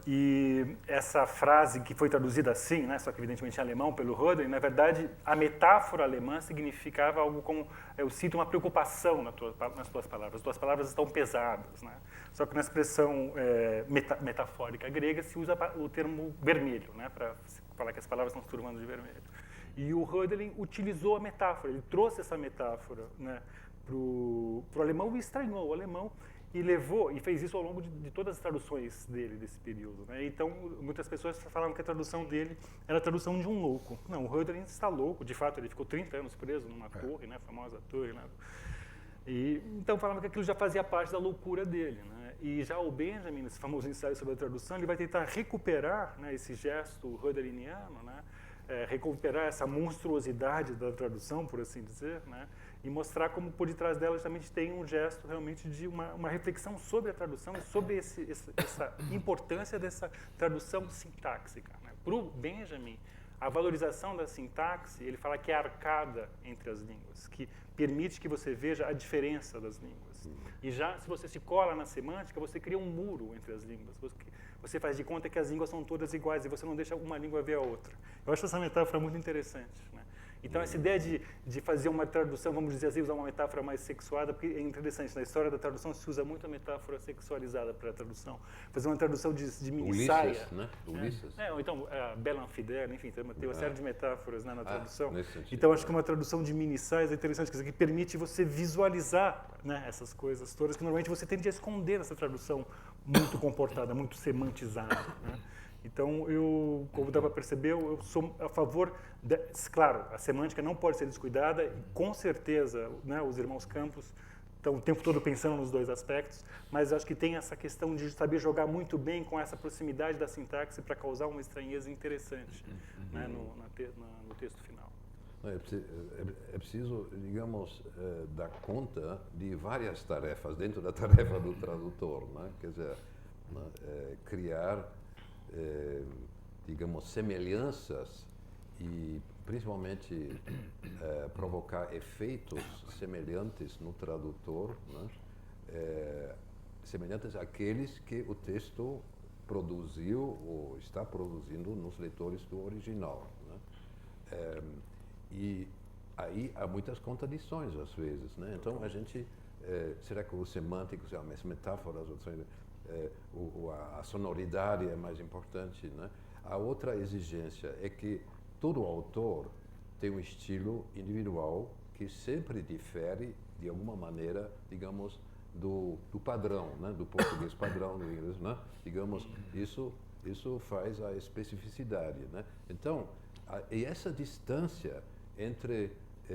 S3: E essa frase que foi traduzida assim, né, só que evidentemente em alemão pelo Hölderlin, na verdade a metáfora alemã significava algo como eu sinto uma preocupação nas tuas palavras, as tuas palavras estão pesadas, né? Só que na expressão metafórica grega se usa o termo vermelho, né, para falar que as palavras estão se turvando de vermelho. E o Hölderlin utilizou a metáfora, ele trouxe essa metáfora, né, pro alemão e estranhou o alemão. E fez isso ao longo de todas as traduções dele desse período, né? Então, muitas pessoas falavam que a tradução dele era a tradução de um louco. Não, o Hölderlin está louco, de fato, ele ficou 30 anos preso numa torre, né? A famosa torre, né? E, então, falavam que aquilo já fazia parte da loucura dele, né? E já o Benjamin, nesse famoso ensaio sobre a tradução, ele vai tentar recuperar, né, esse gesto hölderliniano, né? Recuperar essa monstruosidade da tradução, por assim dizer, né? E mostrar como por detrás dela justamente tem um gesto realmente de uma reflexão sobre a tradução e sobre essa importância dessa tradução sintáxica, né? Para o Benjamin, a valorização da sintaxe, ele fala que é a arcada entre as línguas, que permite que você veja a diferença das línguas. E já, se você se cola na semântica, você cria um muro entre as línguas. Você faz de conta que as línguas são todas iguais e você não deixa uma língua ver a outra. Eu acho essa metáfora muito interessante, né? Então, essa ideia de fazer uma tradução, vamos dizer assim, usar uma metáfora mais sexuada, porque é interessante, na história da tradução se usa muito a metáfora sexualizada para a tradução. Fazer uma tradução de mini-saia.
S4: Ulisses, né? Ulisses.
S3: Ou então, Bela Fidel, enfim, tem uma série de metáforas, né, na tradução.
S4: Nesse sentido.
S3: Então, acho que uma tradução de mini-saias é interessante, quer dizer, que permite você visualizar, né, essas coisas todas, que normalmente você tende a esconder nessa tradução muito comportada, muito semantizada, né? Então, como dá para perceber, eu sou a favor, claro, a semântica não pode ser descuidada e, com certeza, né, os irmãos Campos estão o tempo todo pensando nos dois aspectos, mas acho que tem essa questão de saber jogar muito bem com essa proximidade da sintaxe para causar uma estranheza interessante, né, no texto final.
S4: É preciso, digamos, dar conta de várias tarefas dentro da tarefa do tradutor, né? Quer dizer, criar, digamos, semelhanças e, principalmente, provocar efeitos semelhantes no tradutor, né? Semelhantes àqueles que o texto produziu ou está produzindo nos leitores do original, né? E aí há muitas contradições às vezes, né? Então a gente, será que os semânticos, as metáforas, a sonoridade é mais importante, né? A outra exigência é que todo autor tem um estilo individual que sempre difere de alguma maneira, digamos, do padrão, né? Do português padrão, do inglês, né? Digamos, isso faz a especificidade, né? Então, e essa distância entre,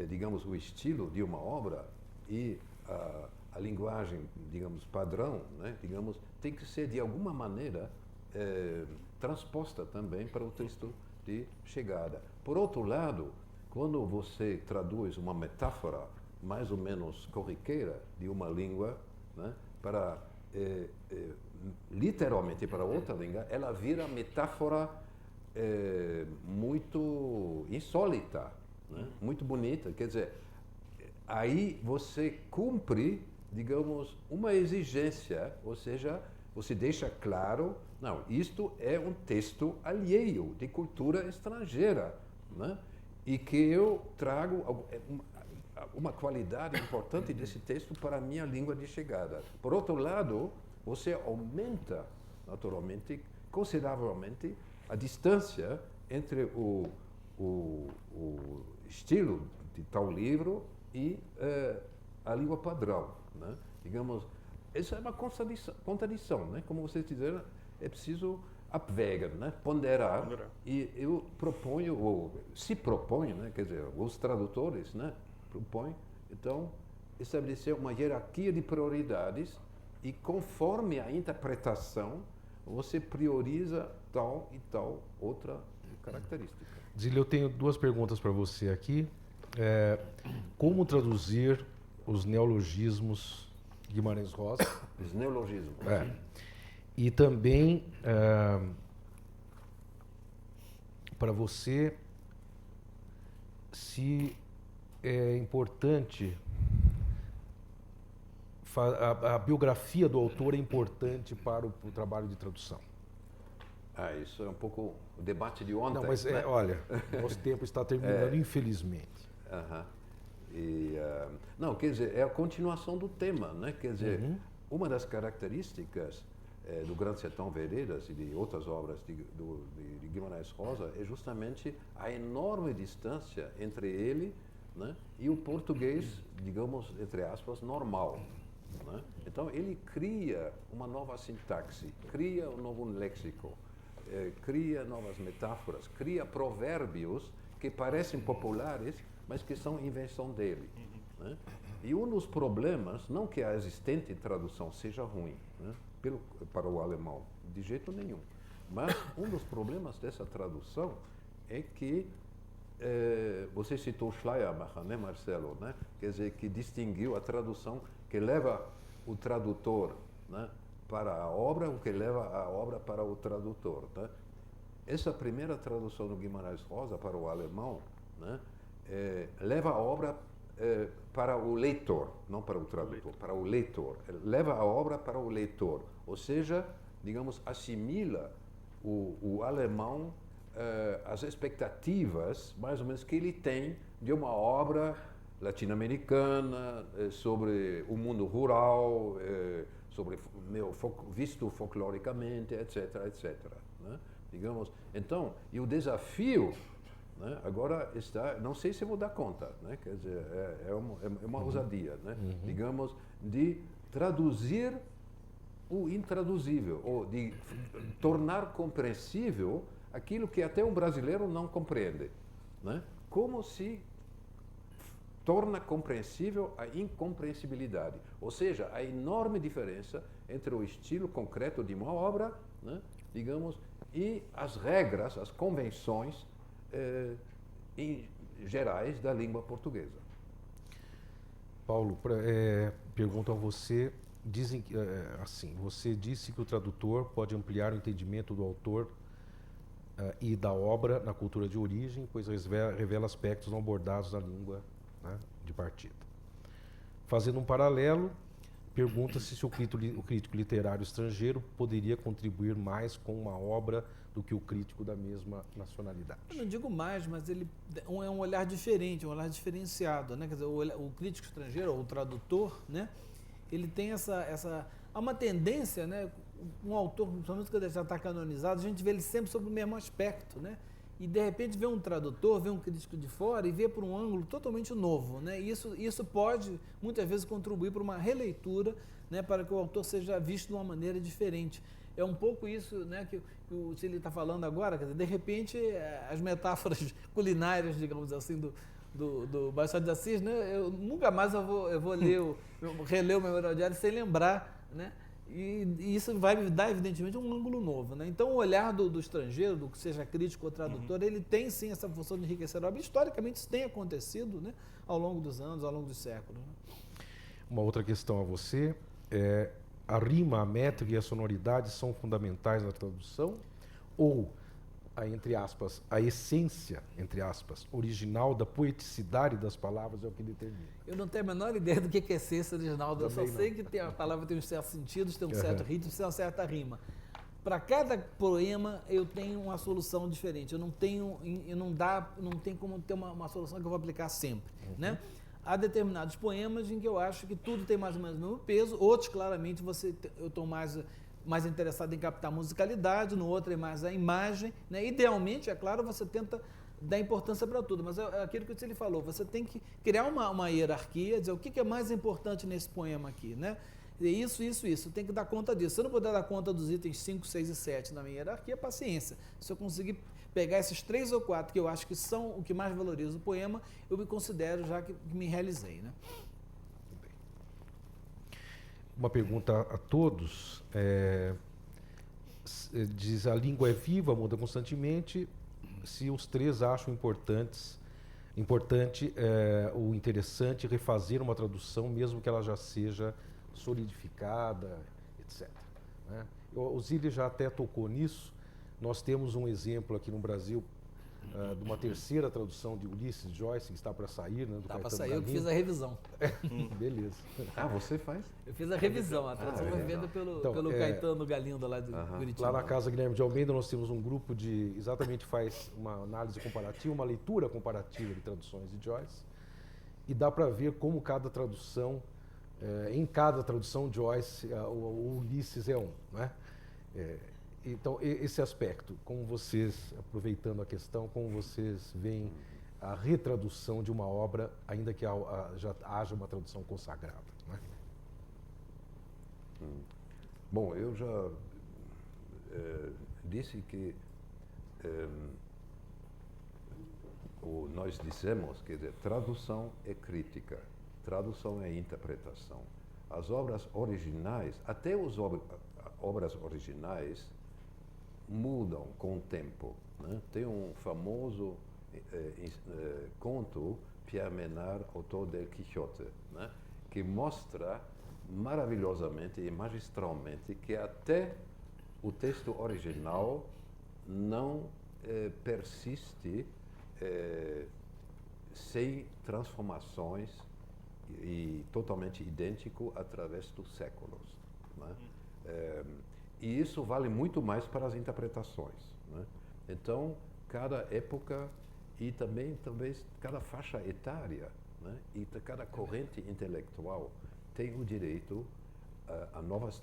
S4: digamos, o estilo de uma obra e a linguagem, digamos, padrão, né? Digamos, tem que ser de alguma maneira transposta também para o texto de chegada. Por outro lado, quando você traduz uma metáfora mais ou menos corriqueira de uma língua, né, para literalmente para outra língua, ela vira metáfora muito insólita, né? Muito bonita. Quer dizer, aí você cumpre, digamos, uma exigência, ou seja, você deixa claro, não, isto é um texto alheio, de cultura estrangeira, né? E que eu trago uma qualidade importante desse texto para a minha língua de chegada. Por outro lado, você aumenta, naturalmente, consideravelmente, a distância entre o estilo de tal livro e a língua padrão, né? Digamos, essa é uma contradição, né? Como vocês disseram, é preciso abwägen, né? Ponderar. E eu proponho, ou se propõe, né? Quer dizer, os tradutores, né? Propõem, então, estabelecer uma hierarquia de prioridades e, conforme a interpretação, você prioriza tal e tal outra característica.
S1: Zílio, eu tenho duas perguntas para você aqui. Como traduzir os neologismos Guimarães Rosa?
S4: Os neologismos.
S1: E também, para você, se é importante, a biografia do autor é importante para o trabalho de tradução.
S4: Isso é um pouco o debate de ontem.
S1: Não, mas
S4: né?
S1: Olha, nosso tempo está terminando, infelizmente.
S4: Não, quer dizer, é a continuação do tema, né? Quer dizer, uma das características do Grande Sertão Veredas e de outras obras de Guimarães Rosa é justamente a enorme distância entre ele, né, e o português, digamos, entre aspas, normal, né? Então, ele cria uma nova sintaxe, cria um novo léxico, cria novas metáforas, cria provérbios que parecem populares, mas que são invenção dele, né? E um dos problemas, não que a existente tradução seja ruim, né, para o alemão, de jeito nenhum, mas um dos problemas dessa tradução é que você citou Schleiermacher, né, Marcelo, né? Quer dizer, que distinguiu a tradução que leva o tradutor, né, para a obra, o que leva a obra para o tradutor, né? Essa primeira tradução do Guimarães Rosa para o alemão, né, leva a obra para o leitor, não para o tradutor, para o leitor. Leva a obra para o leitor, ou seja, digamos, assimila o alemão as expectativas, mais ou menos, que ele tem de uma obra latino-americana, sobre o mundo rural, sobre visto folcloricamente, etc, etc. Né? Digamos, então, e o desafio, né, agora está, não sei se vou dar conta, né, quer dizer, é uma ousadia, né, digamos, de traduzir o intraduzível, ou de tornar compreensível aquilo que até um brasileiro não compreende, né? Como se torna compreensível a incompreensibilidade, ou seja, a enorme diferença entre o estilo concreto de uma obra, né, digamos, e as regras, as convenções gerais da língua portuguesa.
S1: Paulo, pergunto a você, dizem assim, você disse que o tradutor pode ampliar o entendimento do autor e da obra na cultura de origem, pois revela aspectos não abordados na língua, né, de partida. Fazendo um paralelo, pergunta-se se o crítico literário estrangeiro poderia contribuir mais com uma obra do que o crítico da mesma nacionalidade.
S2: Eu não digo mais, mas ele é um olhar diferente, um olhar diferenciado, né? Quer dizer, o crítico estrangeiro, ou o tradutor, né? Ele tem há uma tendência, né? Um autor, principalmente quando ele já está canonizado, a gente vê ele sempre sob o mesmo aspecto, né? E de repente vê um tradutor, vê um crítico de fora e vê por um ângulo totalmente novo, né? E isso pode muitas vezes contribuir para uma releitura, né? Para que o autor seja visto de uma maneira diferente. É um pouco isso, né, que o Cílio está falando agora, quer dizer, de repente as metáforas culinárias, digamos assim, do Machado de Assis, né? Eu nunca mais eu vou reler o Memorial Diário sem lembrar, né? E isso vai me dar, evidentemente, um ângulo novo, né? Então, o olhar do estrangeiro, do que seja crítico ou tradutor, ele tem, sim, essa função de enriquecer a obra. Historicamente, isso tem acontecido, né, ao longo dos anos, ao longo dos séculos. Né?
S1: Uma outra questão a você é: a rima, a métrica e a sonoridade são fundamentais na tradução? Ou, entre aspas, a essência, entre aspas, original da poeticidade das palavras é o que determina?
S2: Eu não tenho a menor ideia do que é essência original, eu só sei que a palavra tem uns certos sentidos, tem um certo ritmo, tem uma certa rima. Para cada poema eu tenho uma solução diferente, não tem como ter uma solução que eu vou aplicar sempre, né? Há determinados poemas em que eu acho que tudo tem mais ou menos o mesmo peso, outros claramente eu estou mais interessado em captar musicalidade, no outro é mais a imagem, né? Idealmente, é claro, você tenta dar importância para tudo, mas é aquilo que ele falou, você tem que criar uma hierarquia, dizer o que é mais importante nesse poema aqui, né? E isso, tem que dar conta disso. Se eu não puder dar conta dos itens 5, 6 e 7 na minha hierarquia, paciência. Se eu conseguir pegar esses 3 ou 4 que eu acho que são o que mais valoriza o poema, eu me considero já que me realizei, né?
S1: Uma pergunta a todos, diz: a língua é viva, muda constantemente, se os três acham importante ou interessante refazer uma tradução, mesmo que ela já seja solidificada, etc. Né? O Zílio já até tocou nisso. Nós temos um exemplo aqui no Brasil de uma terceira tradução de Ulisses Joyce, que está para sair, né?
S2: Está para sair, eu que fiz a revisão.
S1: Beleza.
S4: Ah, você faz?
S2: Eu fiz a revisão, a tradução foi feita pelo Caetano Galindo, lá de Curitiba.
S1: Lá na Casa Guilherme de Almeida nós temos um grupo exatamente faz uma análise comparativa, uma leitura comparativa de traduções de Joyce, e dá para ver como cada tradução, em cada tradução Joyce, o Ulisses é um, né? Então, esse aspecto, como vocês, aproveitando a questão, como vocês veem a retradução de uma obra, ainda que já haja uma tradução consagrada, né?
S4: Bom, eu já disse que nós dissemos que tradução é crítica, tradução é interpretação. As obras originais, até as obras originais, mudam com o tempo, né? Tem um famoso conto, Pierre Menard, autor del Quixote, né? Que mostra maravilhosamente e magistralmente que até o texto original não persiste sem transformações e totalmente idêntico através dos séculos, né? E isso vale muito mais para as interpretações, né? Então, cada época e também, talvez, cada faixa etária, né? E cada corrente intelectual tem o direito a novas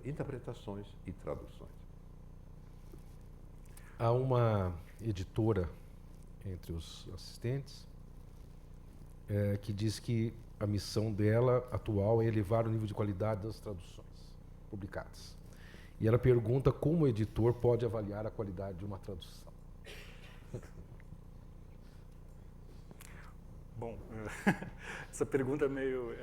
S4: interpretações e traduções.
S1: Há uma editora entre os assistentes que diz que a missão dela atual é elevar o nível de qualidade das traduções publicadas. E ela pergunta como o editor pode avaliar a qualidade de uma tradução.
S3: Bom, essa pergunta é meio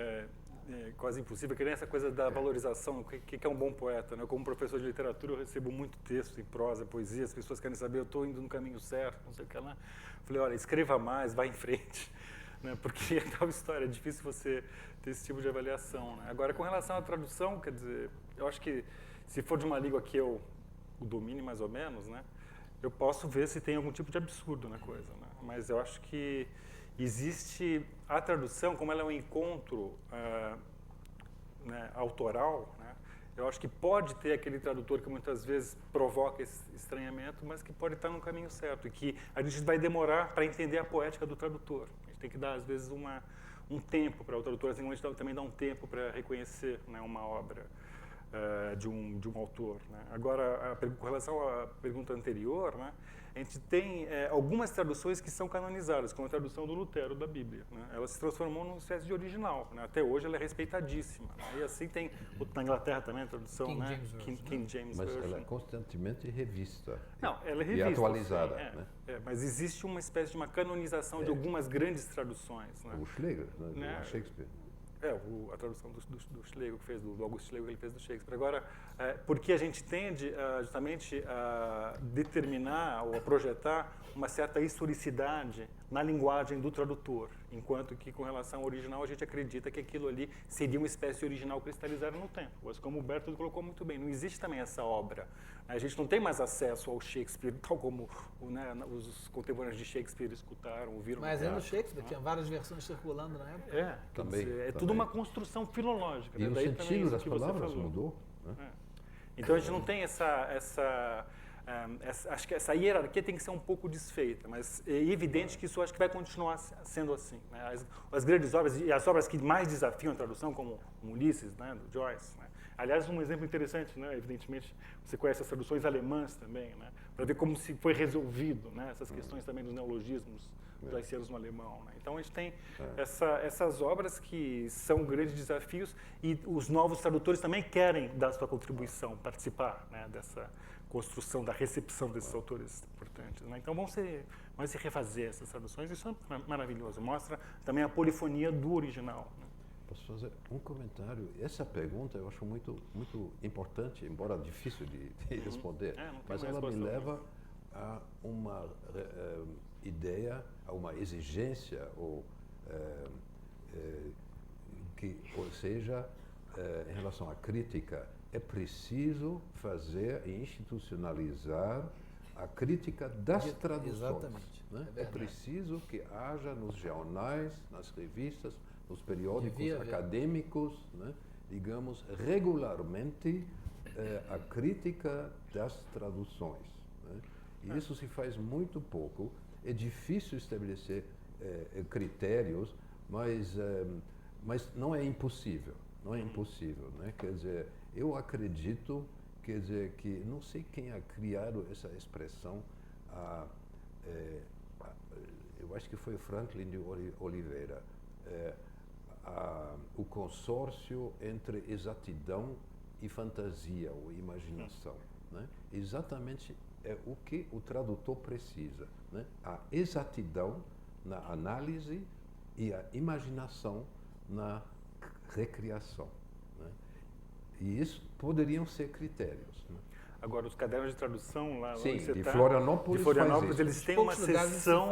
S3: quase impossível, que nem essa coisa da valorização, o que é um bom poeta, né? Como professor de literatura eu recebo muito texto em prosa, poesia, as pessoas querem saber, eu estou indo no caminho certo, não sei o que lá. Falei, olha, escreva mais, vá em frente, né? Porque é tal história, é difícil você ter esse tipo de avaliação, né? Agora, com relação à tradução, quer dizer, eu acho que se for de uma língua que eu domine mais ou menos, né? Eu posso ver se tem algum tipo de absurdo na coisa, né? Mas eu acho que existe a tradução, como ela é um encontro né, autoral, né, eu acho que pode ter aquele tradutor que muitas vezes provoca esse estranhamento, mas que pode estar no caminho certo e que a gente vai demorar para entender a poética do tradutor. A gente tem que dar, às vezes, um tempo para o tradutor, assim como a gente também dá um tempo para reconhecer, né, uma obra de um autor, né. Agora, com relação à pergunta anterior, né, a gente tem algumas traduções que são canonizadas, como a tradução do Lutero da Bíblia, né? Ela se transformou numa espécie de original, né? Até hoje ela é respeitadíssima, né? E assim tem, na Inglaterra também a tradução,
S2: King
S3: né?
S2: James Version,
S3: King James
S4: Mas
S3: Version.
S4: ela é constantemente revista.
S3: Não, ela é
S4: e
S3: revista,
S4: atualizada.
S3: sim,
S4: né?
S3: mas existe uma espécie de uma canonização de algumas grandes traduções, né?
S4: O Schlegel,
S3: Né?
S4: do Shakespeare.
S3: A tradução do Schlegel, que fez do August Schlegel, que ele fez do Shakespeare. Agora, porque a gente tende justamente a determinar ou a projetar uma certa historicidade na linguagem do tradutor, enquanto que, com relação ao original, a gente acredita que aquilo ali seria uma espécie de original cristalizada no tempo. Mas, como o Bertold colocou muito bem, não existe também essa obra. A gente não tem mais acesso ao Shakespeare, tal como os contemporâneos de Shakespeare escutaram, ouviram.
S2: Mas é no Shakespeare, tinha várias versões circulando na época.
S4: Também,
S3: dizer,
S4: também.
S3: tudo uma construção filológica.
S4: E
S3: né?
S4: o
S3: Daí
S4: sentido
S3: também
S4: das
S3: que você
S4: palavras
S3: falou.
S4: mudou. Né?
S3: Então a gente não tem acho que essa hierarquia tem que ser um pouco desfeita, mas é evidente que isso acho que vai continuar sendo assim. Né? As grandes obras, e as obras que mais desafiam a tradução, como Ulisses, né, do Joyce. Né? Aliás, um exemplo interessante, né? Evidentemente, você conhece as traduções alemãs também, né? Para ver como se foi resolvido, né? Essas questões também dos neologismos joycianos no alemão. Né? Então a gente tem essas obras que são grandes desafios e os novos tradutores também querem dar sua contribuição, participar, né, dessa construção, da recepção desses autores importantes. Né? Então vão se refazer essas traduções, isso é maravilhoso, mostra também a polifonia do original. Né?
S4: Posso fazer um comentário? Essa pergunta eu acho muito, muito importante, embora difícil de responder, mas ela me leva a uma ideia, a uma exigência, ou seja, em relação à crítica, é preciso fazer e institucionalizar a crítica das traduções.
S2: Exatamente.
S4: Né? É preciso que haja nos jornais, nas revistas, nos periódicos acadêmicos, né? Digamos, regularmente a crítica das traduções. Né? E isso se faz muito pouco. É difícil estabelecer critérios, mas não é impossível. Não é impossível, né? Quer dizer, eu acredito, quer dizer, que não sei quem ha criado essa expressão. Eu acho que foi Franklin de Oliveira. O consórcio entre exatidão e fantasia ou imaginação, né? Exatamente é o que o tradutor precisa, né? A exatidão na análise e a imaginação na recriação, né? E isso poderiam ser critérios, né?
S3: Agora, os cadernos de tradução lá
S4: Sim,
S3: onde você
S4: de
S3: tá,
S4: Florianópolis,
S3: eles têm uma seção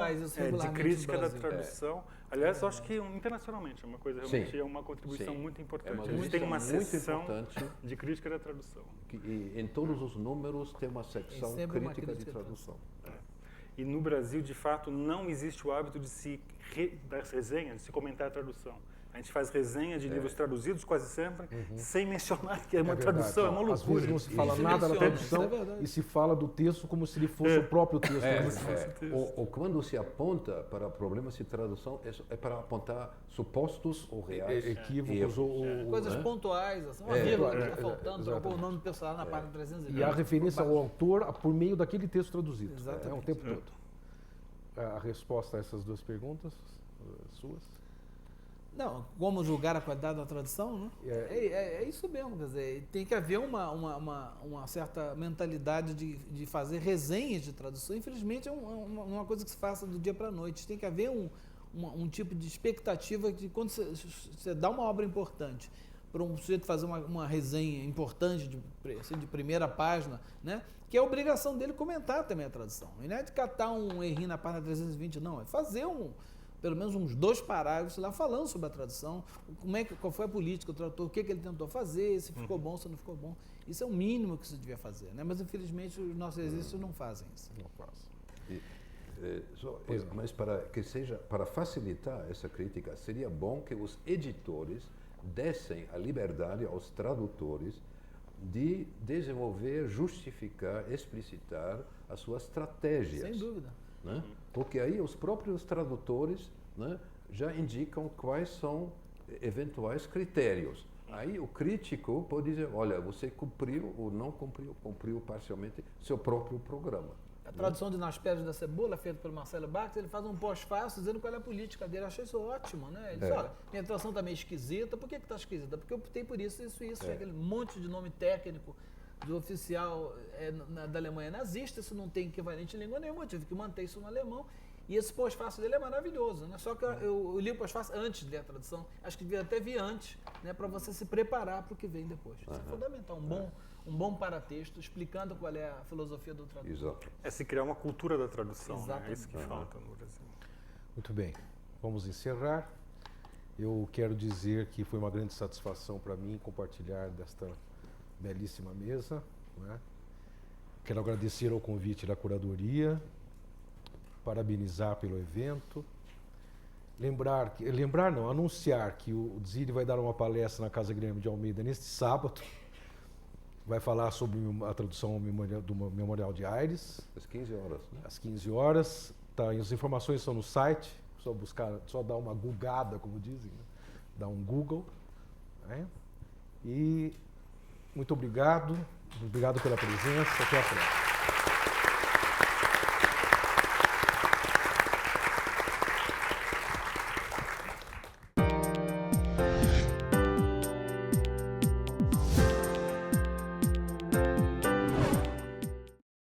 S3: de crítica da
S2: Brasil.
S3: tradução. Aliás, eu acho que internacionalmente é uma coisa realmente é uma contribuição muito importante. Eles têm uma seção de crítica da tradução.
S4: E em todos os números tem uma secção crítica de tradução.
S3: E no Brasil, de fato, não existe o hábito de das resenhas, de se comentar a tradução. A gente faz resenha de livros traduzidos quase sempre, sem mencionar que é uma
S1: verdade,
S3: tradução, é uma
S1: Às vezes
S3: loucura.
S1: não se fala
S2: Isso
S1: nada da
S2: menciona,
S1: tradução
S2: isso é verdade.
S1: e se fala do texto como se ele fosse o próprio texto.
S4: Ou quando se aponta para problemas de tradução, é para apontar supostos ou reais
S1: Equívocos
S4: erros.
S1: ou...
S2: Coisas
S1: né?
S2: pontuais, assim, uma vírgula que está
S1: é,
S2: faltando, trocou o
S1: exatamente.
S2: nome do personagem na página 320.
S1: E a referência ao autor por meio daquele texto traduzido.
S2: Exatamente.
S1: O tempo todo. A resposta a essas duas perguntas suas?
S2: Não, como julgar a qualidade da tradução, né? É isso mesmo, quer dizer, tem que haver uma certa mentalidade de fazer resenhas de tradução. Infelizmente, é uma coisa que se faça do dia para a noite. Tem que haver um tipo de expectativa de quando você dá uma obra importante para um sujeito fazer uma resenha importante de primeira página, né? Que é a obrigação dele comentar também a tradução. E não é de catar um errinho na página 320, não. É fazer pelo menos uns 2 parágrafos lá falando sobre a tradução, qual foi a política do tradutor, o que ele tentou fazer, se ficou bom, se não ficou bom. Isso é o mínimo que se devia fazer, né? Mas infelizmente os nossos exercícios não fazem isso.
S1: Não faço.
S4: Mas para facilitar essa crítica, seria bom que os editores dessem a liberdade aos tradutores de desenvolver, justificar, explicitar as suas estratégias.
S2: Sem dúvida.
S4: Né? Porque aí os próprios tradutores, né, já indicam quais são eventuais critérios. Aí o crítico pode dizer, olha, você cumpriu ou não cumpriu parcialmente seu próprio programa.
S2: A tradução de Nas Pedras da Cebola, feita pelo Marcelo Barthes, ele faz um pós-fácil dizendo qual é a política dele. Eu achei isso ótimo, né? Ele diz, olha, minha tradução está meio esquisita. Por que está esquisita? Porque eu optei por isso, aquele monte de nome técnico do oficial da Alemanha nazista, isso não tem equivalente em língua nenhuma, eu tive que manter isso no alemão. E esse pós-fácil dele é maravilhoso, né? Só que eu li o pós-fácil antes de ler a tradução, acho que devia até vir antes, né? Para você se preparar para o que vem depois. Isso é fundamental, um bom paratexto, explicando qual é a filosofia do tradutor.
S4: Exato.
S3: É se criar uma cultura da tradução, né?
S2: Exatamente.
S3: É isso que falta no Brasil.
S1: Muito bem, vamos encerrar. Eu quero dizer que foi uma grande satisfação para mim compartilhar desta belíssima mesa. Né? Quero agradecer ao convite da curadoria, parabenizar pelo evento, anunciar que o Dziri vai dar uma palestra na Casa Guilherme de Almeida neste sábado. Vai falar sobre a tradução do Memorial de Aires.
S4: Às 15 horas. Né?
S1: Às 15 horas. Tá, as informações estão no site, só dar uma googada, como dizem, né? Dar um Google. Né? E muito obrigado pela presença, até a próxima.